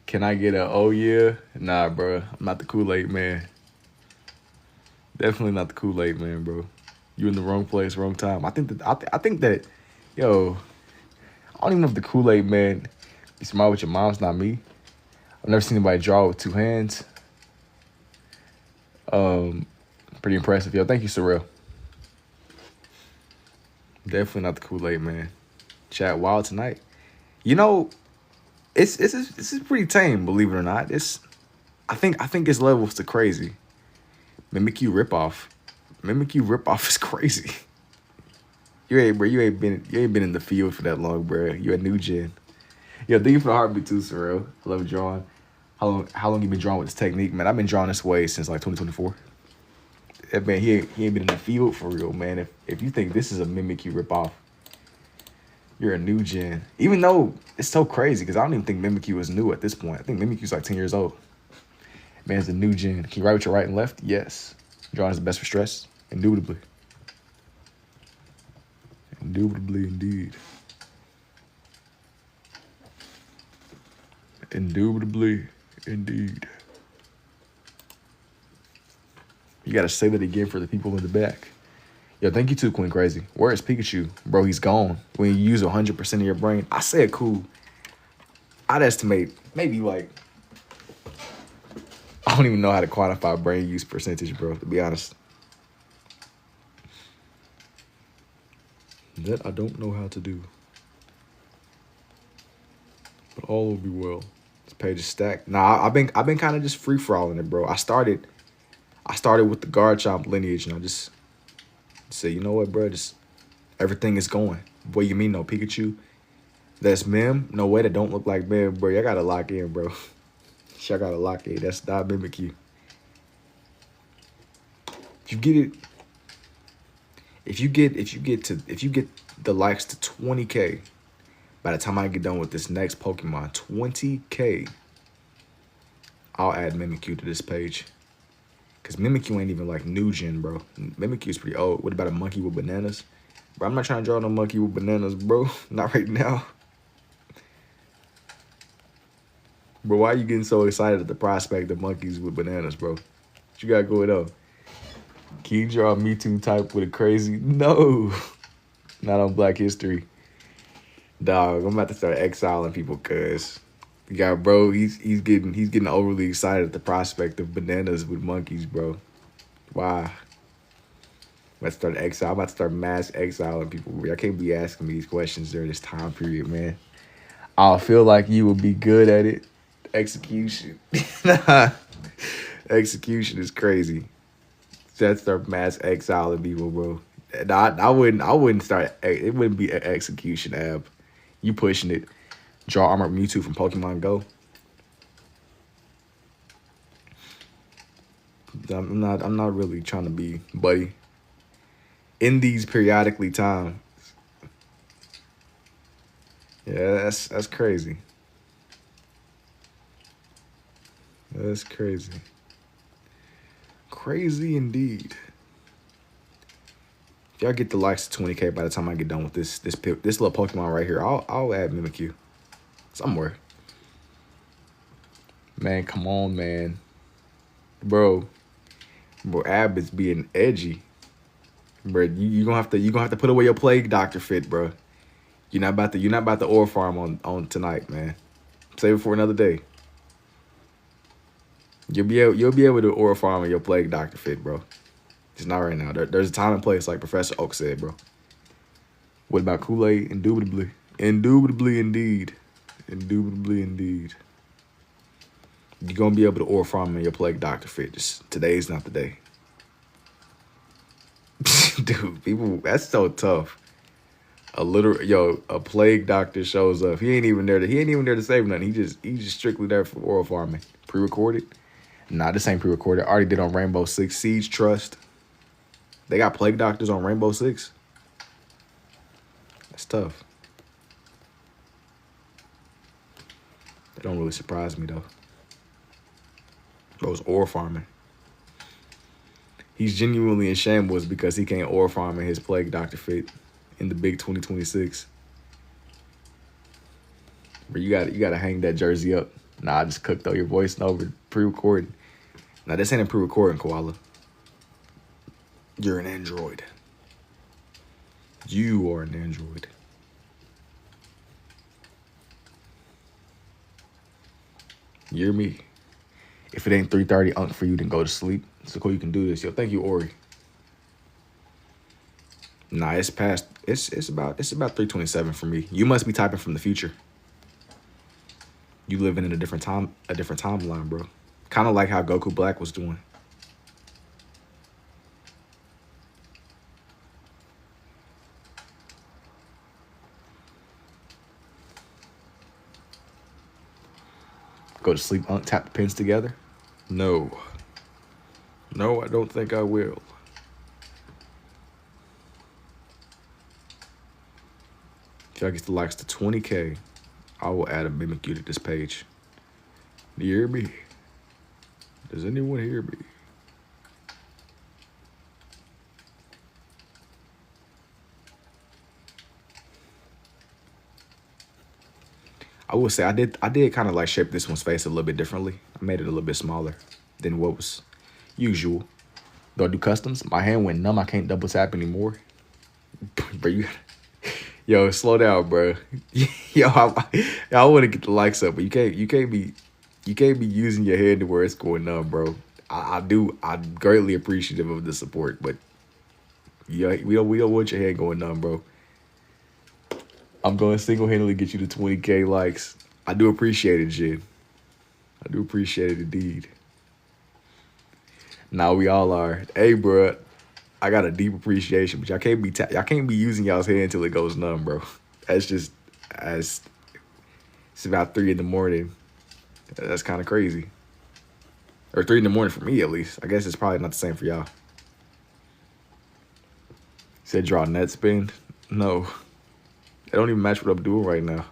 Can I get a oh yeah? Nah, bro. I'm not the Kool-Aid man. Definitely not the Kool-Aid man, bro. You in the wrong place, wrong time. I think that, yo, I don't even know if the Kool-Aid man be smart with your mom's not me. I've never seen anybody draw with two hands. Pretty impressive, yo. Thank you, Surreal. Definitely not the Kool-Aid man. Chat wild tonight. You know, this is pretty tame, believe it or not. I think it's levels to crazy. Mimikyu ripoff. Mimikyu ripoff is crazy. You ain't been in the field for that long, bro. You a new gen. Yo, thank you for the heartbeat too, Surreal. I love drawing. How long you been drawing with this technique, man? I've been drawing this way since like 2024. Man, he ain't been in the field for real, man. If you think this is a Mimikyu ripoff, you're a new gen. Even though it's so crazy, because I don't even think Mimikyu is new at this point. I think Mimikyu's like 10 years old. Man's a new gen. Can you write with your right and left? Yes. Drawing is the best for stress? Indubitably. Indubitably indeed. Indubitably indeed. You gotta say that again for the people in the back. Yo, thank you too, Queen Crazy. Where is Pikachu? Bro, he's gone. When you use 100% of your brain, I said cool. I'd estimate maybe like, I don't even know how to quantify brain use percentage, bro, to be honest. That I don't know how to do. But all will be well. This page is stacked. Nah, I've been kind of just free-for-alling it, bro. I started with the Garchomp lineage, and I just said, you know what, bro? Just everything is going. What you mean, no Pikachu? That's Mim? No way, that don't look like Mim, bro. Y'all gotta lock in, bro. Y'all gotta lock in. That's not Mimikyu. If you get it, if you get the likes to 20K, by the time I get done with this next Pokemon, 20K, I'll add Mimikyu to this page. Because Mimikyu ain't even like new gen, bro. Mimikyu's pretty old. What about a monkey with bananas? Bro, I'm not trying to draw no monkey with bananas, bro. Not right now. Bro, why are you getting so excited at the prospect of monkeys with bananas, bro? What you got going on? Can you draw a Me Too type with a crazy? No. Not on Black History. Dog, I'm about to start exiling people, cuz. Yeah, bro, he's getting overly excited at the prospect of bananas with monkeys, bro. Why? I'm about to start mass exiling people. I can't be asking me these questions during this time period, man. I feel like you will be good at it. Execution. Execution is crazy. That's start mass exiling people, bro. I wouldn't start. It wouldn't be an execution app. You pushing it. Draw Armored Mewtwo from Pokemon Go. I'm not really trying to be buddy. In these periodically times. Yeah, that's crazy. That's crazy. Crazy indeed. If y'all get the likes of 20K by the time I get done with this little Pokemon right here, I'll add Mimikyu somewhere. Man, come on, man. Bro, Ab is being edgy. Bro, you gonna have to put away your plague doctor fit, bro. You're not about to ore farm on tonight, man. Save it for another day. You'll be able to ore farm in your plague doctor fit, bro. It's not right now. There's a time and place, like Professor Oak said, bro. What about Kool-Aid? Indubitably. Indubitably indeed. Indubitably indeed. You're gonna be able to ore farm in your plague doctor fit. Just today's not the day. Dude, people, that's so tough. A plague doctor shows up. He ain't even there to save nothing. He's just strictly there for oral farming. Pre-recorded? Nah, this ain't pre-recorded. I already did on Rainbow Six Siege Trust. They got plague doctors on Rainbow Six. That's tough. That don't really surprise me though. Bro's ore farming. He's genuinely in shambles because he can't ore farm in his plague doctor fit in the big 2026. But you gotta hang that jersey up. Nah, I just cooked though. Your voice over pre-recording. Nah, this ain't a pre-recording, Koala. You're an android. You are an android. You're me. If it ain't 3:30 Unc for you, then go to sleep. So cool, you can do this. Yo, thank you, Ori. Nah, it's past. It's about 3:27 for me. You must be typing from the future. You living in a different timeline, bro. Kind of like how Goku Black was doing. Go to sleep, Unc. Tap the pins together. No. No, I don't think I will. If y'all get the likes to 20K, I will add a Mimikyu to this page. Do you hear me? Does anyone hear me? I will say I did kind of like shape this one's face a little bit differently. I made it a little bit smaller than what was usual. Though I do customs, my hand went numb. I can't double tap anymore. Bro, yo, slow down, bro. Yo, I want to get the likes up, but you can't be using your hand to where it's going numb, bro. I'm greatly appreciative of the support, but yeah, we don't want your hand going numb, bro. I'm going to single-handedly get you to 20K likes. I do appreciate it, Jid. I do appreciate it indeed. Now we all are. Hey, bro, I got a deep appreciation, but y'all can't be using y'all's hand until it goes numb, bro. It's about 3 in the morning. That's kind of crazy. Or 3 in the morning for me, at least. I guess it's probably not the same for y'all. Said draw net spin? No. It don't even match what I'm doing right now.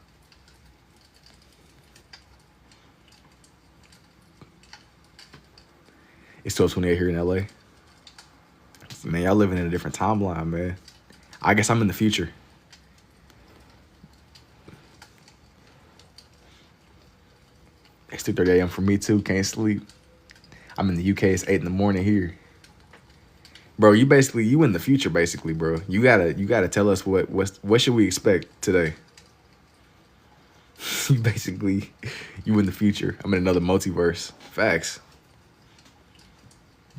It's 12:28 here in LA. Man, y'all living in a different timeline, man. I guess I'm in the future. It's 2:30 a.m. for me too. Can't sleep. I'm in the UK. It's 8 in the morning here. Bro, you in the future, basically, bro. You gotta tell us what should we expect today. You in the future. I'm in another multiverse. Facts.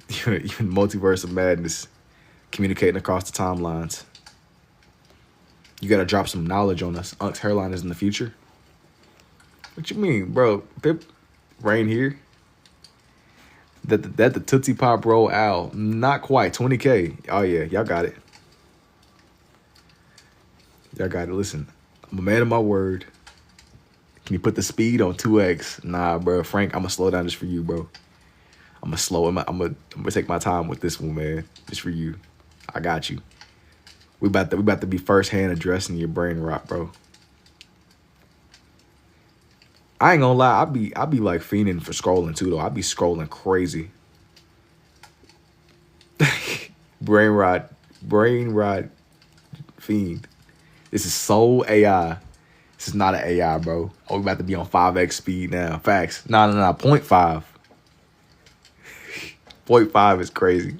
You in multiverse of madness, communicating across the timelines. You gotta drop some knowledge on us. Unc's hairline is in the future. What you mean, bro? Pip, rain here. That the Tootsie Pop roll owl. Not quite. 20K. Oh yeah, y'all got it. Y'all got it. Listen, I'm a man of my word. Can you put the speed on 2x? Nah, bro. Frank, I'm gonna slow down just for you, bro. I'm gonna take my time with this one, man. Just for you. I got you. We about to be first hand addressing your brain rot, bro. I ain't gonna lie, I be like fiending for scrolling too though. I be scrolling crazy. Brain rot fiend. This is so AI. This is not an AI, bro. Oh, we about to be on 5x speed now. Facts. No, 0.5. 0.5 is crazy.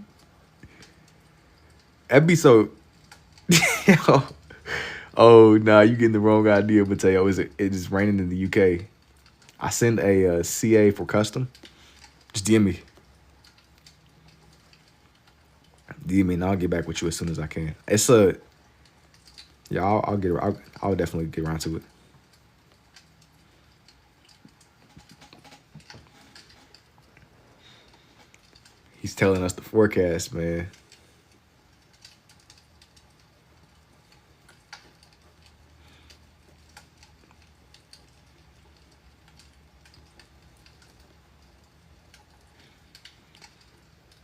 That'd be so. Oh, nah, you getting the wrong idea, Mateo. It is raining in the UK. I send a CA for custom. Just DM me. DM me and I'll get back with you as soon as I can. It's a. Yeah, I'll definitely get around to it. He's telling us the forecast, man.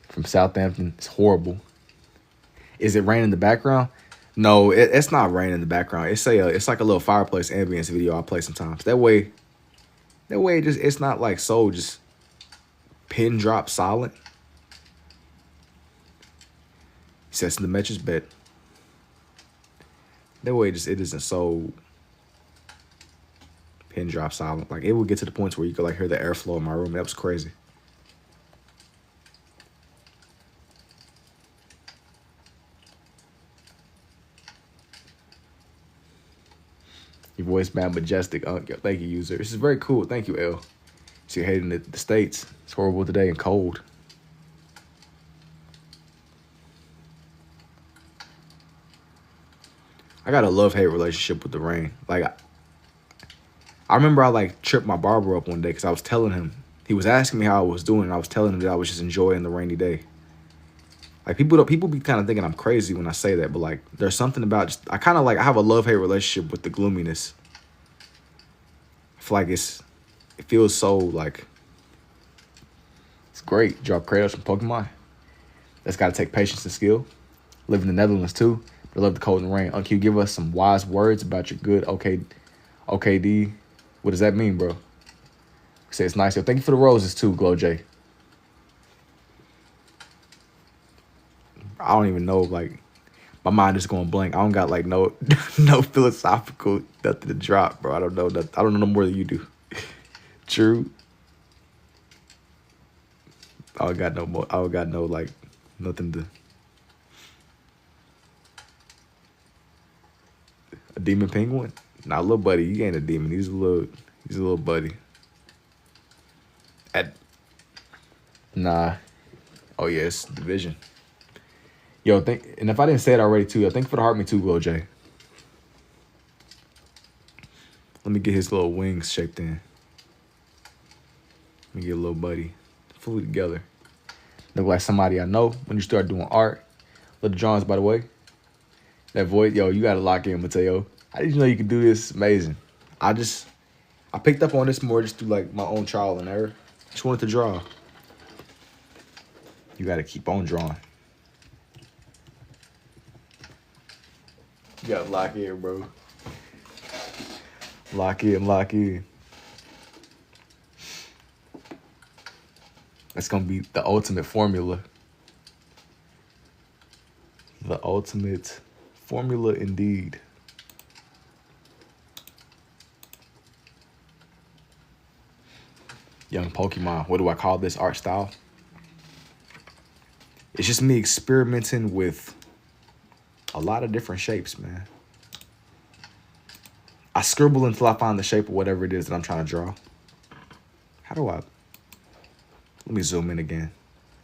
From Southampton, it's horrible. Is it raining in the background? No, it's not raining in the background. It's like a little fireplace ambience video I play sometimes. That way it's not like so just pin drop silent. Sets in the Metrics bet. That way it isn't so pin drop silent. Like it would get to the points where you could like hear the airflow in my room. That was crazy. Your voice man majestic. Thank you, user. This is very cool. Thank you, L. So you're hating the States. It's horrible today and cold. I got a love-hate relationship with the rain. Like, I remember I like tripped my barber up one day because I was telling him. He was asking me how I was doing, and I was telling him that I was just enjoying the rainy day. Like people be kind of thinking I'm crazy when I say that, but like there's something about just I have a love-hate relationship with the gloominess. I feel like it feels so like it's great. Drop Kratos from Pokemon. That's got to take patience and skill. Live in the Netherlands too. They love the cold and rain. Can you give us some wise words about your good OKD? What does that mean, bro? Say it's nice. Yo, thank you for the roses too, Glow J. I don't even know, like, my mind is going blank. I don't got like no philosophical nothing to drop, bro. I don't know nothing. I don't know no more than you do. True. I don't got no more. I don't got no like nothing to. A demon penguin? Nah, little buddy, you ain't a demon. He's a little buddy. Nah. Oh yes, division. Yo, and if I didn't say it already too, thank you for the heart me too, Glow J. Let me get his little wings shaped in. Let me get a little buddy. Fully together. Look like somebody I know when you start doing art. Little drawings, by the way. That voice, yo, you gotta lock in, Mateo. How did you know you could do this? Amazing. I picked up on this more just through like my own trial and error. Just wanted to draw. You gotta keep on drawing. You gotta lock in, bro. Lock in. That's gonna be the ultimate formula. The ultimate formula indeed. Young Pokemon, what do I call this art style? It's just me experimenting with a lot of different shapes, man. I scribble until I find the shape of whatever it is that I'm trying to draw. How do I? Let me zoom in again.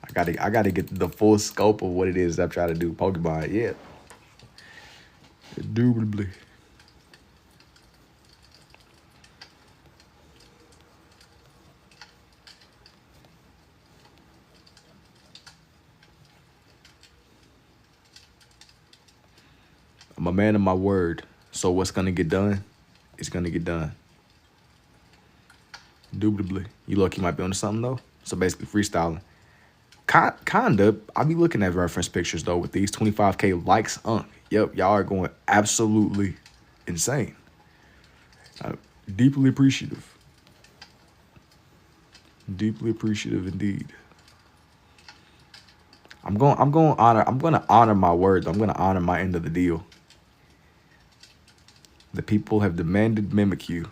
I gotta get the full scope of what it is I'm trying to do. Pokemon, yeah. Indubitably. I'm a man of my word. So what's gonna get done? It's gonna get done. Indubitably. You lucky might be onto something though. So basically freestyling. Kinda. I be looking at reference pictures though with these 25K likes. Yep, y'all are going absolutely insane. I'm deeply appreciative. Deeply appreciative indeed. I'm gonna honor my word. I'm gonna honor my end of the deal. The people have demanded mimic you.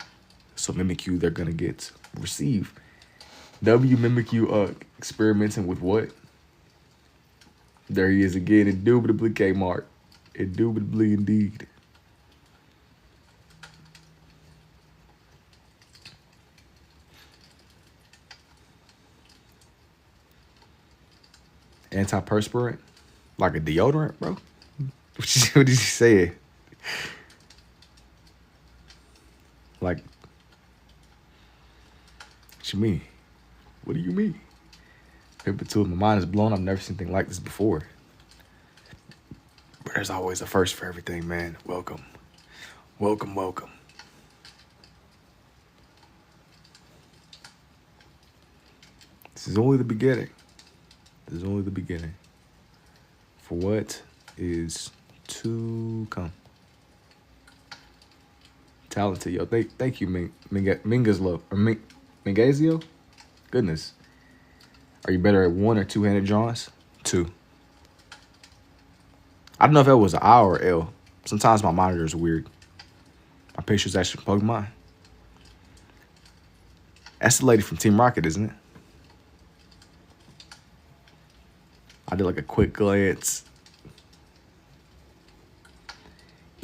So mimic you they're gonna get. Receive. W mimic you experimenting with what? There he is again. Indubitably Kmart. Indubitably indeed. Antiperspirant? Like a deodorant, bro? What did he say? Like, what you mean? What do you mean? Paper two, my mind is blown. I've never seen anything like this before. But there's always a first for everything, man. Welcome. Welcome, welcome. This is only the beginning. This is only the beginning. For what is to come. Talented, yo. Thank you, Minga's love. Or Mingazio? Goodness. Are you better at one or two-handed drawings? Two. I don't know if that was an I or L. Sometimes my monitor is weird. My picture's actually Pokemon. That's the lady from Team Rocket, isn't it? I did like a quick glance.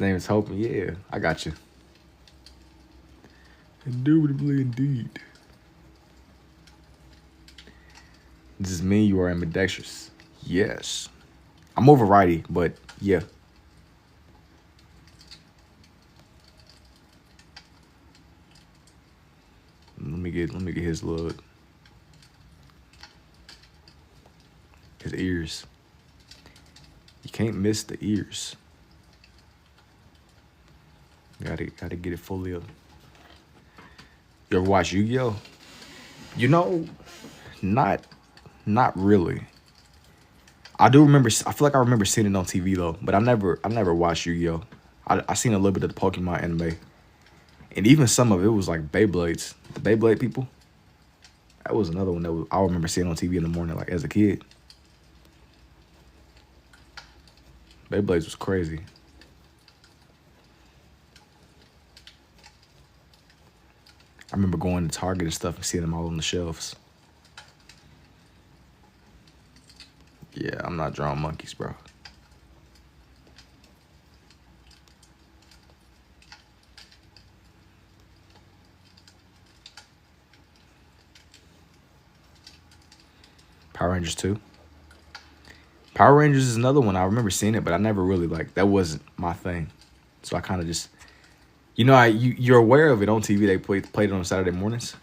Name is Hope. Yeah, I got you. Indubitably indeed. This is me. You are ambidextrous. Yes. I'm over righty, but yeah. Let me get his look. His ears. You can't miss the ears. Gotta get it fully up. You ever watch Yu-Gi-Oh? You know, not really. I do remember. I feel like I remember seeing it on TV though, but I never watched Yu-Gi-Oh. I seen a little bit of the Pokemon anime, and even some of it was like Beyblades. The Beyblade people. That was another one that I remember seeing on TV in the morning, like as a kid. Beyblades was crazy. I remember going to Target and stuff and seeing them all on the shelves. Yeah, I'm not drawing monkeys, bro. Power Rangers 2. Power Rangers is another one. I remember seeing it, but I never really that wasn't my thing. So I kind of just, you're aware of it on TV. They played it on Saturday mornings.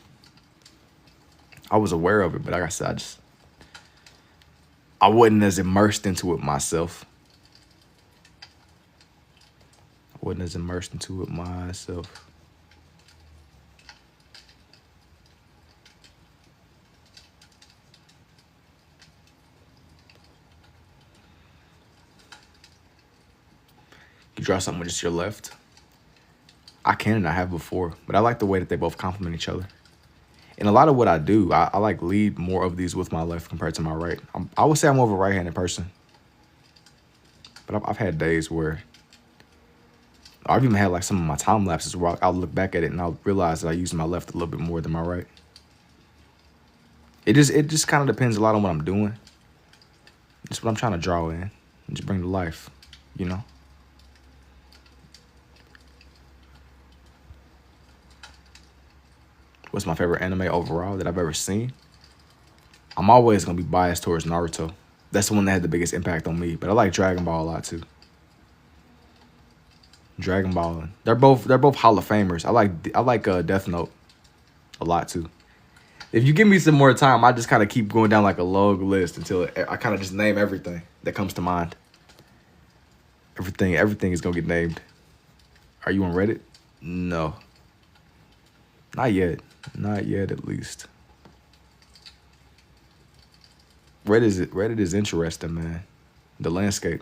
I was aware of it, but like I said, I wasn't as immersed into it myself. You draw something with just your left. I can and I have before, but I like the way that they both complement each other. And a lot of what I do, I like lead more of these with my left compared to my right. I would say I'm more of a right-handed person. But I've had days where I've even had like some of my time lapses where I'll look back at it and I'll realize that I use my left a little bit more than my right. It just kind of depends a lot on what I'm doing. It's what I'm trying to draw in and just bring to life, you know? What's my favorite anime overall that I've ever seen? I'm always going to be biased towards Naruto. That's the one that had the biggest impact on me. But I like Dragon Ball a lot too. Dragon Ball. They're both Hall of Famers. I like Death Note a lot too. If you give me some more time, I just kind of keep going down like a long list until I kind of just name everything that comes to mind. Everything is going to get named. Are you on Reddit? No. Not yet. Not yet, at least. Reddit is interesting, man. The landscape.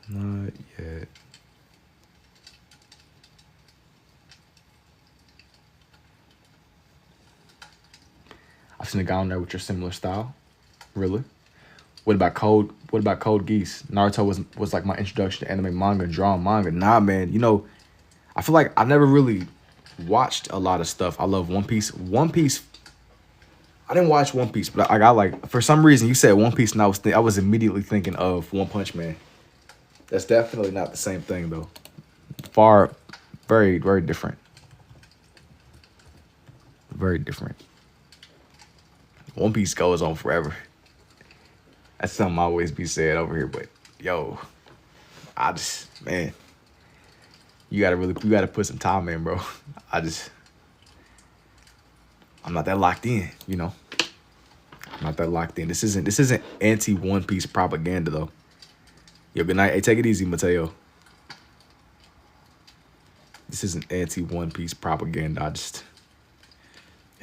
Not yet. boxing a guy on there with your similar style. Really? What about Code Geass? Naruto was like my introduction to anime, manga, drawing manga. Nah, man. You know, I feel like I never really watched a lot of stuff. I love One Piece. One Piece. I didn't watch One Piece, but I got like, for some reason you said One Piece, and I was immediately thinking of One Punch Man. That's definitely not the same thing though. Far, very, very different. Very different. One Piece goes on forever. That's something I always be said over here, but yo, man, you gotta put some time in, bro. I'm not that locked in, you know. I'm not that locked in. This isn't anti One Piece propaganda though. Yo, good night. Hey, take it easy, Mateo. This isn't anti One Piece propaganda. It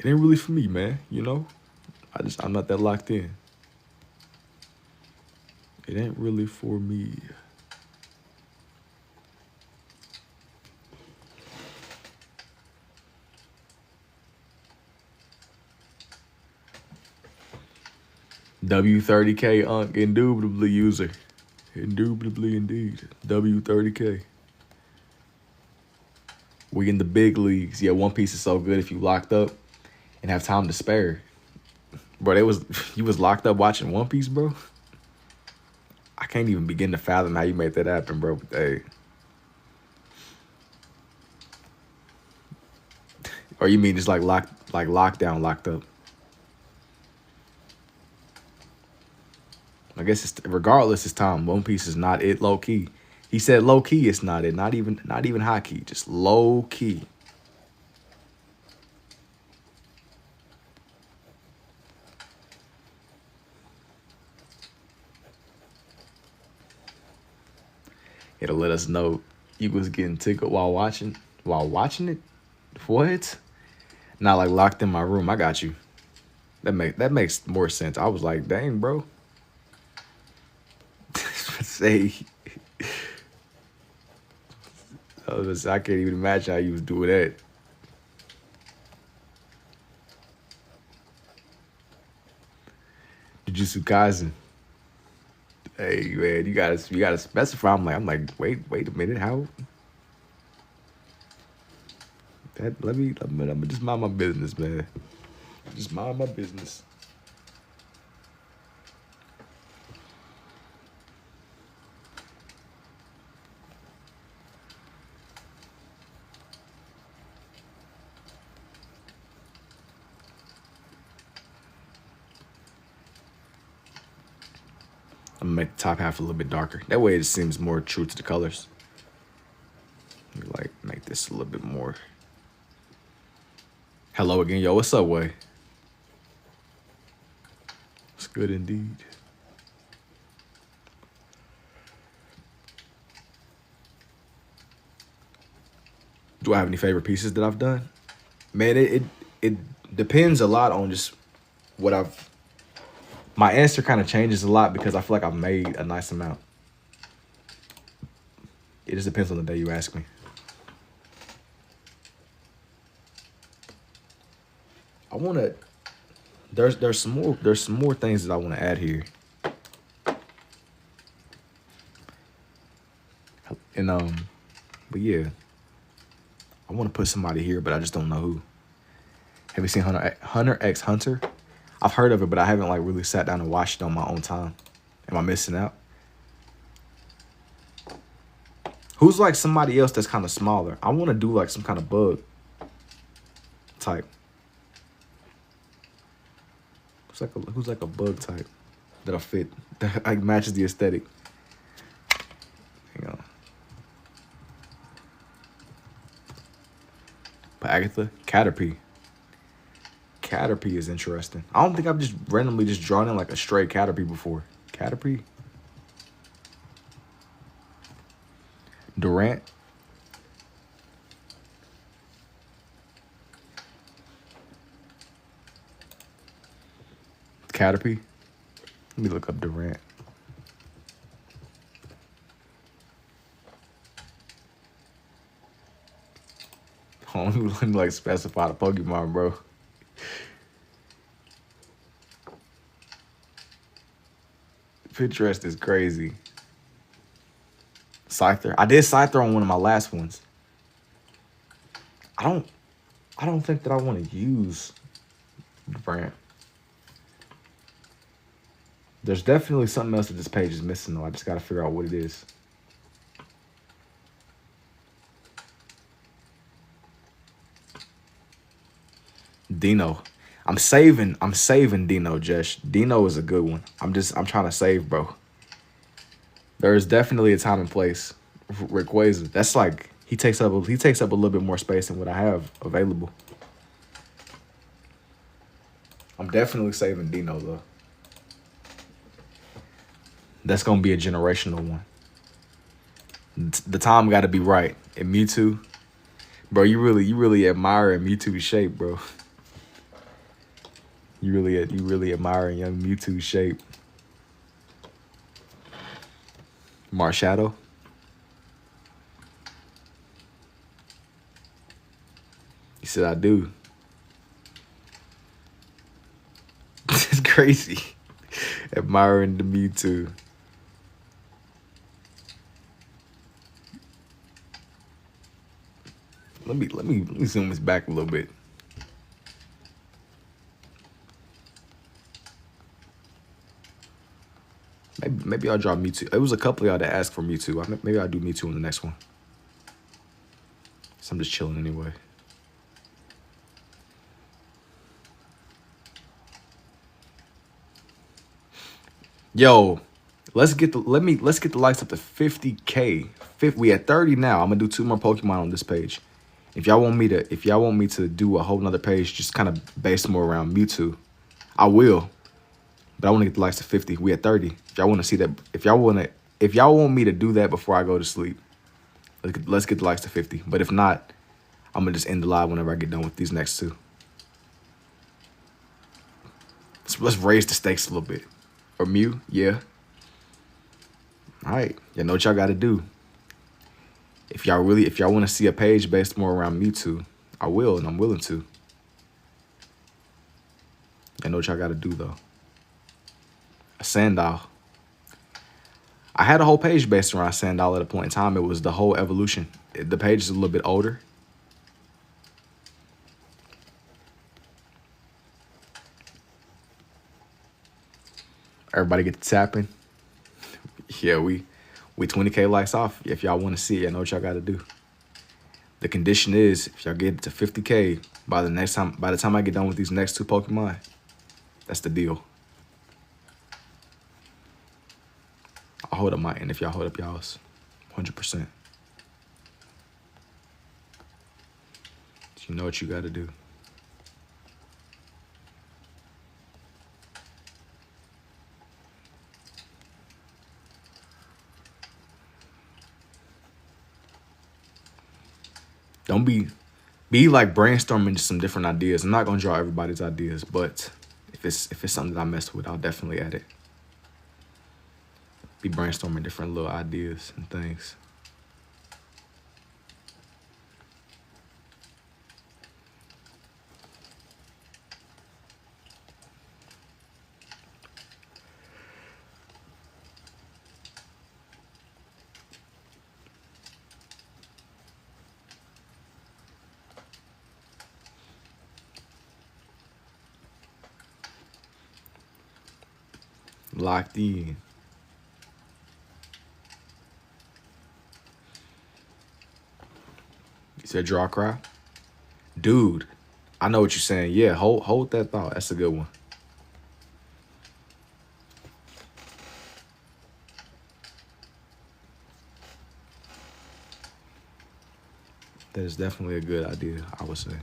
ain't really for me, man. You know, I'm not that locked in. It ain't really for me. W30K Unk, indubitably user. Indubitably indeed. W30K. We in the big leagues. Yeah, One Piece is so good if you locked up and have time to spare. Bro, you was locked up watching One Piece, bro? I can't even begin to fathom how you made that happen, bro. But hey. Or you mean just like lockdown, locked up? I guess regardless, it's time. One Piece is not it, low key. He said low key, it's not it. Not even high key, just low key. It'll let us know you was getting tickled while watching it. What? Not like locked in my room. I got you. That makes more sense. I was like, dang, bro. Say, I can't even imagine how you was doing that. Jujutsu Kaisen. Hey man, you gotta specify. I'm like, wait a minute, how? Let me just mind my business, man. Just mind my business. I'm gonna make the top half a little bit darker. That way it seems more true to the colors. Like, make this a little bit more. Hello again, yo. What's up, Way? It's good indeed. Do I have any favorite pieces that I've done? Man, it depends a lot on just what I've. My answer kind of changes a lot because I feel like I've made a nice amount. It just depends on the day you ask me. I want to. There's some more things that I want to add here. And but yeah, I want to put somebody here, but I just don't know who. Have you seen Hunter x Hunter? I've heard of it, but I haven't like really sat down and watched it on my own time. Am I missing out? Who's like somebody else that's kind of smaller? I want to do like some kind of bug type. Who's like a bug type that'll fit, that like matches the aesthetic. Hang on. But Agatha, Caterpie. Caterpie is interesting. I don't think I've just randomly just drawn in like a stray Caterpie before. Caterpie. Durant. Caterpie. Let me look up Durant. Let me like specify the Pokemon, bro. Pinterest is crazy. Scyther. I did Scyther on one of my last ones. I don't think that I want to use the brand. There's definitely something else that this page is missing though. I just gotta figure out what it is. Dino. I'm saving Dino, Jesh. Dino is a good one. I'm trying to save, bro. There is definitely a time and place. Rayquaza. That's like he takes up a little bit more space than what I have available. I'm definitely saving Dino though. That's gonna be a generational one. The time got to be right. And Mewtwo, bro, you really admire Mewtwo's shape, bro. You really admiring young Mewtwo's shape. Marshadow. He said, I do. It's crazy. Admiring the Mewtwo. Let me zoom this back a little bit. Maybe I'll draw Mewtwo. It was a couple of y'all that asked for Mewtwo. Maybe I'll do Mewtwo in the next one. So I'm just chilling anyway. Yo, let's get the likes up to 50K. We at 30 now. I'm gonna do 2 more Pokemon on this page. If y'all want me to do a whole nother page, just kind of based more around Mewtwo, I will. But I want to get the likes of 50. We at 30. If y'all want to see that, if y'all want me to do that before I go to sleep, let's get the likes to 50. But if not, I'm gonna just end the live whenever I get done with these next 2. So let's raise the stakes a little bit. For Mew, yeah. All right, y'all know what y'all got to do. If y'all want to see a page based more around Mewtwo, I will, and I'm willing to. Y'all know what y'all got to do though. A Sandile. I had a whole page based around Sandile at a point in time. It was the whole evolution. The page is a little bit older. Everybody get to tapping. Yeah, we 20K likes off. If y'all want to see it, I know what y'all got to do. The condition is if y'all get to 50K by the time I get done with these next 2 Pokemon, that's the deal. I'll hold up my end if y'all hold up y'all's 100%. You know what you got to do. Don't be like brainstorming just some different ideas. I'm not gonna draw everybody's ideas, but if it's something that I mess with, I'll definitely add it. Be brainstorming different little ideas and things. Locked in. You said draw cry? Dude, I know what you're saying. Yeah, hold that thought. That's a good one. That is definitely a good idea, I would say.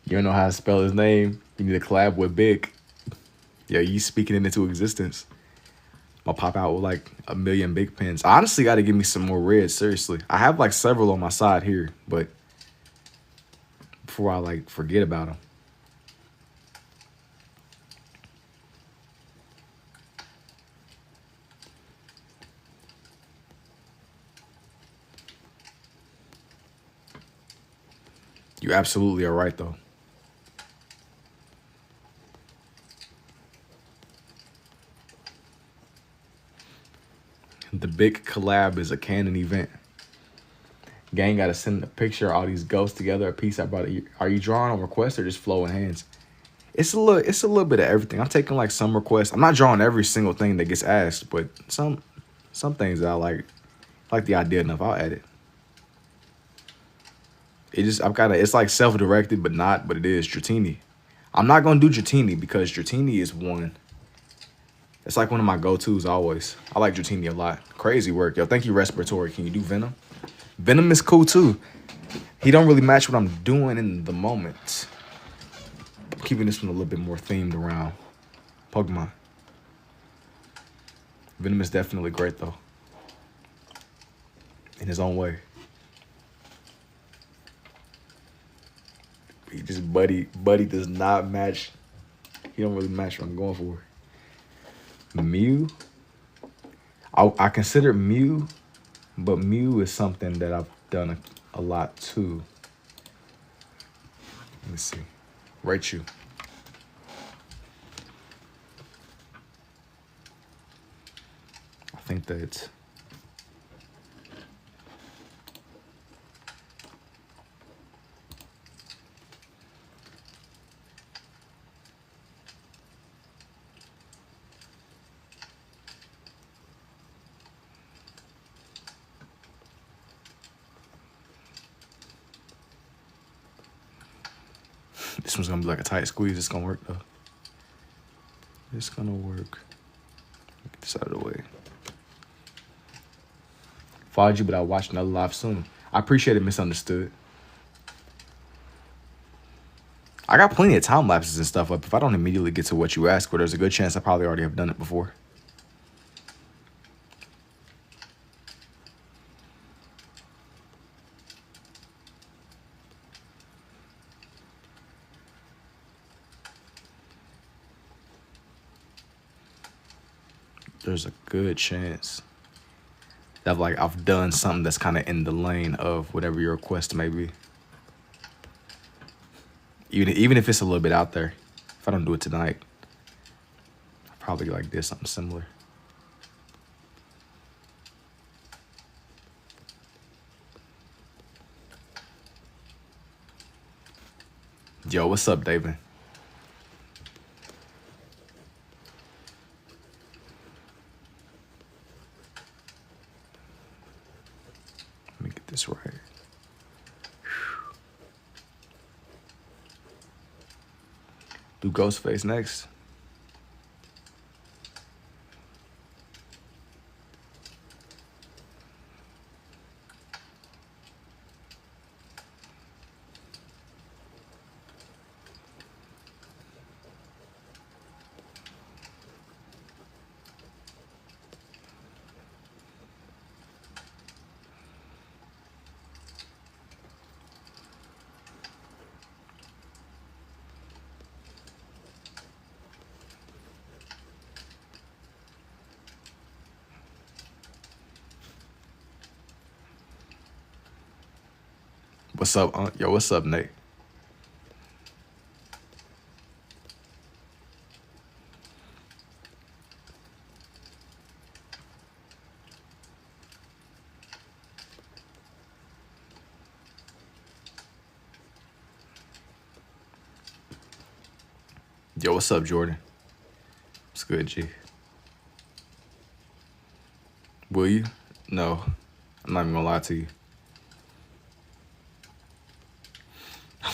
You don't know how to spell his name. You need to collab with Big. Yeah, you speaking it into existence. I'll pop out with like 1,000,000 big pens. I honestly got to give me some more reds, seriously. I have like several on my side here, but before I like forget about them. You absolutely are right, though. The big collab is a canon event. Gang got to send a picture of all these ghosts together, a piece I brought. Are you drawing on request or just flowing hands? It's a little bit of everything. I'm taking like some requests. I'm not drawing every single thing that gets asked, but some things that I like the idea enough. I'll add it. It's like self-directed, but not, but it is Dratini. I'm not gonna do Dratini because Dratini is one. It's like one of my go-tos always. I like Dratini a lot. Crazy work. Yo, thank you, Respiratory. Can you do Venom? Venom is cool too. He don't really match what I'm doing in the moment. I'm keeping this one a little bit more themed around Pokemon. Venom is definitely great though. In his own way. He just Buddy does not match. He don't really match what I'm going for. Mew. I consider Mew, but Mew is something that I've done a lot too. Let me see. Raichu. I think that this one's gonna be like a tight squeeze. It's gonna work though. It's gonna work. Get this out of the way. Followed you, but I'll watch another live soon. I appreciate it, Misunderstood. I got plenty of time lapses and stuff up. If I don't immediately get to what you ask for, there's a good chance I probably already have done it before. There's a good chance that like I've done something that's kind of in the lane of whatever your request may be. Even if it's a little bit out there. If I don't do it tonight, I probably like did something similar. Yo, what's up, David? Let me get this right. Do Ghostface next. What's up, Yo, what's up, Nate? Yo, what's up, Jordan? What's good, G? Will you? No, I'm not even gonna lie to you.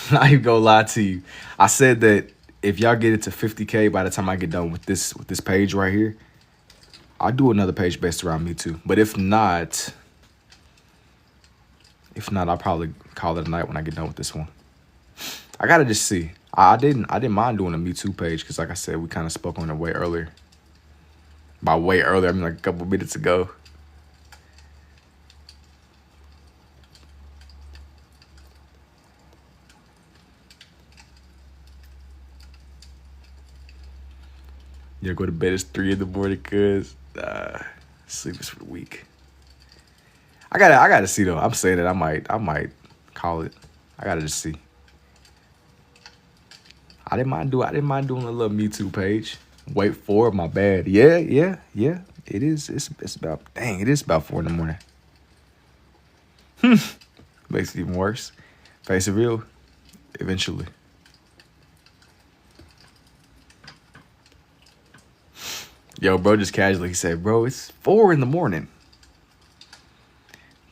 I'm not even gonna lie to you. I said that if y'all get it to 50K by the time I get done with this page right here, I'll do another page based around me too. But if not, I'll probably call it a night when I get done with this one. I gotta just see. I didn't mind doing a Me Too page because, like I said, we kind of spoke on it way earlier. By way earlier, I mean like a couple minutes ago. You go to bed at 3 in the morning, cause sleep is for the weak. I gotta see though. I'm saying that I might call it. I gotta just see. I didn't mind doing a little Me Too page. Wait for my bad. Yeah. It is. It's about dang. It is about 4 in the morning. Makes it even worse. Face it real. Eventually. Yo, bro, just casually he said, bro, it's 4 in the morning.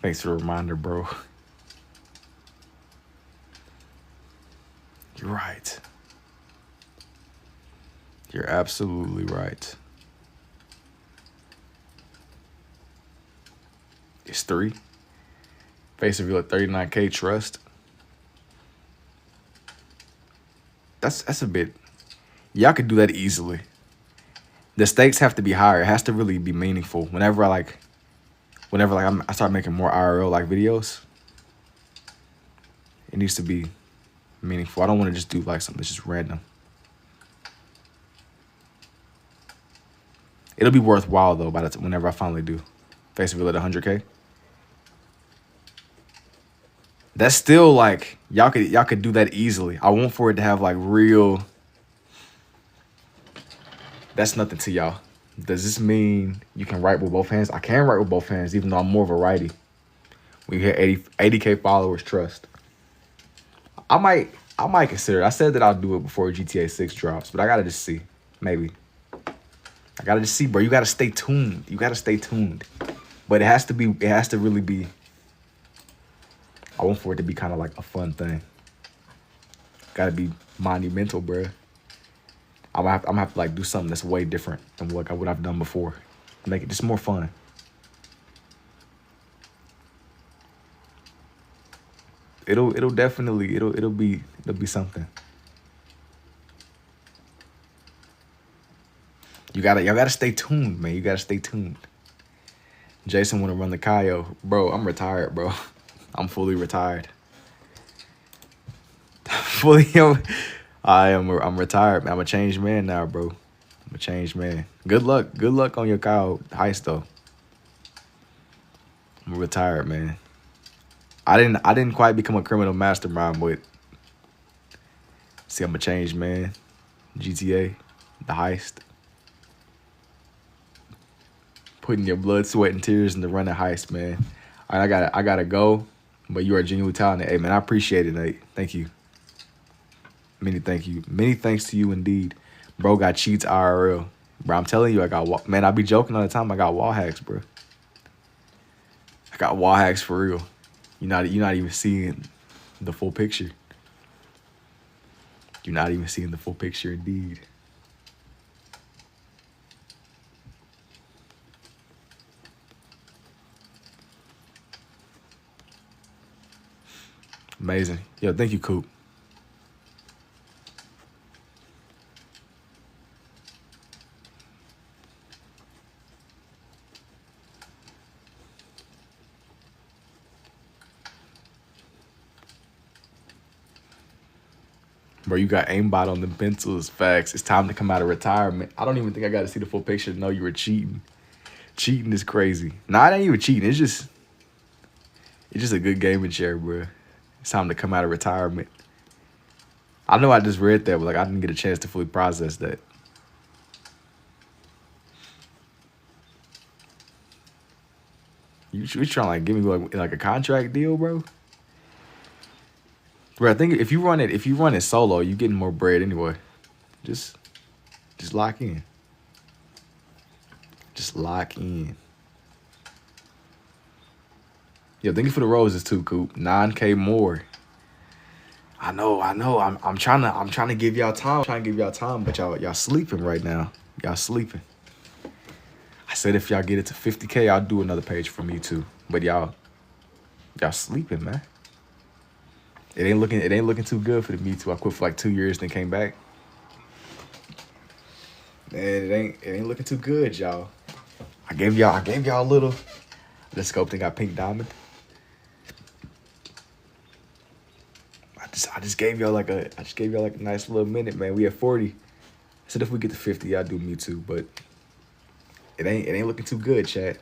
Thanks for the reminder, bro. You're right. You're absolutely right. It's 3. Face reveal at 39K trust. That's a bit. Y'all could do that easily. The stakes have to be higher. It has to really be meaningful. Whenever I start making more IRL like videos, it needs to be meaningful. I don't want to just do like something that's just random. It'll be worthwhile though whenever I finally do. Face reveal at 100K. That's still like y'all could do that easily. I want for it to have like real. That's nothing to y'all. Does this mean you can write with both hands? I can write with both hands, even though I'm more of a righty. We hit 80K followers, trust. I might consider it. I said that I'll do it before GTA 6 drops, but I gotta just see. Maybe. I gotta just see, bro. You gotta stay tuned. But it has to really be. I want for it to be kind of like a fun thing. Gotta be monumental, bro. I'm gonna have to like do something that's way different than what I've done before. Make it just more fun. It'll definitely be something. Y'all gotta stay tuned, man. You gotta stay tuned. Jason wanna run the Kayo. Bro, I'm retired, bro. I'm fully retired. I'm retired, man. I'm a changed man now, bro. I'm a changed man. Good luck on your Kyle heist though. I'm retired, man. I didn't quite become a criminal mastermind, but see, I'm a changed man. GTA, the heist. Putting your blood, sweat, and tears into running heist, man. All right, I gotta go. But you are genuinely talented. Hey, man, I appreciate it, Nate. Thank you. Many thanks to you indeed. Bro got cheats IRL. Bro, I'm telling you, man, I be joking all the time. I got wall hacks, bro. I got wall hacks for real. You're not even seeing the full picture. You're not even seeing the full picture indeed. Amazing. Yo, thank you, Coop. Bro, you got aimbot on the pencils. Facts. It's time to come out of retirement. I don't even think I got to see the full picture to know you were cheating. Cheating is crazy. Nah, it ain't even cheating. It's just a good gaming chair, bro. It's time to come out of retirement. I know I just read that, but like I didn't get a chance to fully process that. You trying to like give me like a contract deal, bro? Bro, I think if you run it solo, you getting more bread anyway. Just lock in. Just lock in. Yo, thank you for the roses too, Coop. 9K more. I know. I'm trying to give y'all time. But y'all sleeping right now. Y'all sleeping. I said if y'all get it to 50K, I'll do another page for me too. But y'all sleeping, man. It ain't looking too good for the Me Too. I quit for like 2 years, then came back. Man, it ain't looking too good, y'all. I gave y'all a little. The sculpting got pink diamond. I just gave y'all like a nice little minute, man. We at 40. I said if we get to 50, I'll do Me Too, but it ain't looking too good, chat.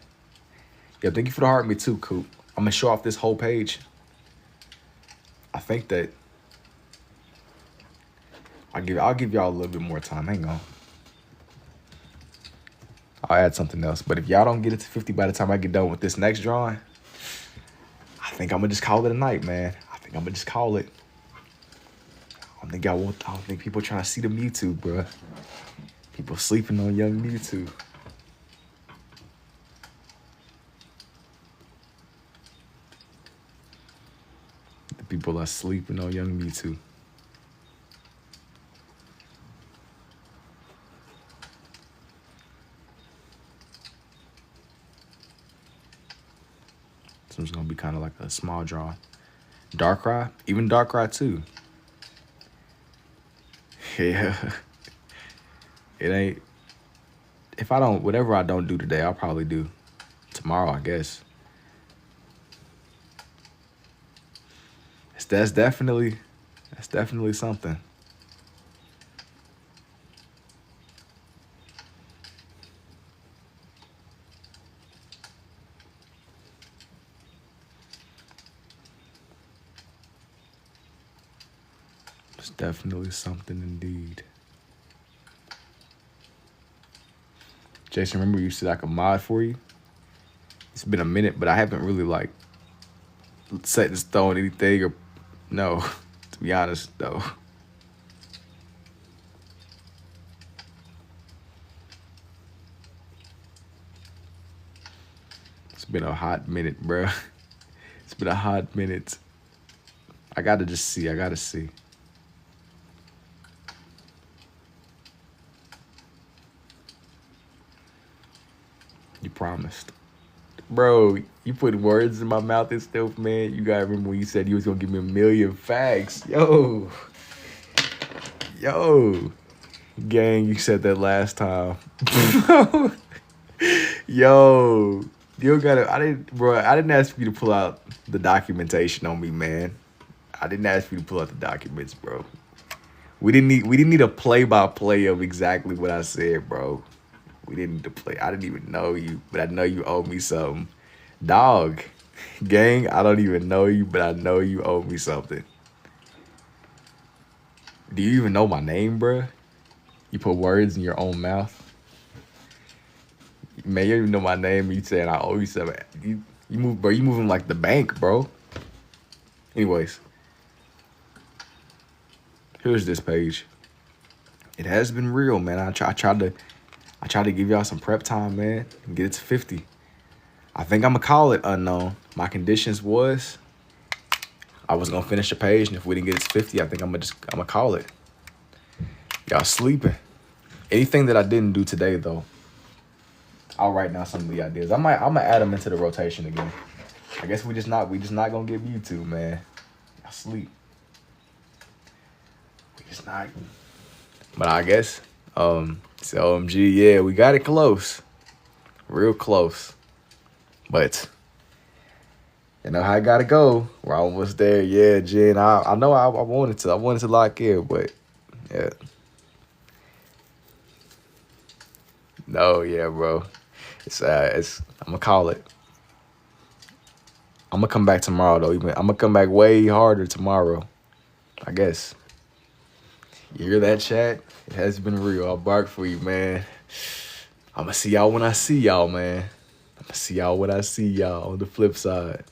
Yo, thank you for the heart, Me Too, Coop. I'm gonna show off this whole page. I think that I'll give y'all a little bit more time. Hang on. I'll add something else. But if y'all don't get it to 50 by the time I get done with this next drawing, I think I'm gonna just call it a night, man. I think I'm gonna just call it. I don't think people trying to see the Mewtwo, bruh. People sleeping on young Mewtwo. The people are sleeping on young Mewtwo. This one's gonna be kind of like a small draw. Darkrai, even Darkrai too. Yeah. It ain't. If I don't, whatever I don't do today, I'll probably do tomorrow, I guess. That's definitely something. It's definitely something indeed. Jason, remember you said I could mod for you? It's been a minute, but I haven't really like set in stone anything or no, to be honest though. It's been a hot minute, bruh. It's been a hot minute. I gotta see. You promised. Bro, you put words in my mouth and stuff, man. You gotta remember when you said you was gonna give me 1,000,000 facts. Yo. Gang, you said that last time. Yo. You gotta, I didn't ask you to pull out the documentation on me, man. I didn't ask you to pull out the documents, bro. We didn't need a play-by-play of exactly what I said, bro. We didn't need to play. I didn't even know you, but I know you owe me something. Dog, gang, I don't even know you, but I know you owe me something. Do you even know my name, bruh? You put words in your own mouth. Man, you don't even know my name, and you saying I owe you something. You move, bro. You moving like the bank, bro. Anyways, here's this page. It has been real, man. I tried to give y'all some prep time, man, and get it to 50. I think I'm gonna call it unknown. My conditions was I was gonna finish the page, and if we didn't get it to 50, I think I'm gonna call it. Y'all sleeping. Anything that I didn't do today, though, I'll write down some of the ideas. I'm gonna add them into the rotation again. I guess we just not gonna get YouTube, man. Y'all sleep. We just not. But I guess it's OMG. Yeah, we got it close, real close. But you know how I gotta go. We're almost there. Yeah, Jen. I know I wanted to lock in, but yeah. No, yeah, bro. It's I'm gonna call it. I'm gonna come back tomorrow though. I'm gonna come back way harder tomorrow, I guess. You hear that, chat? It has been real. I'll bark for you, man. I'm gonna see y'all when I see y'all, man. I'm gonna see y'all when I see y'all on the flip side.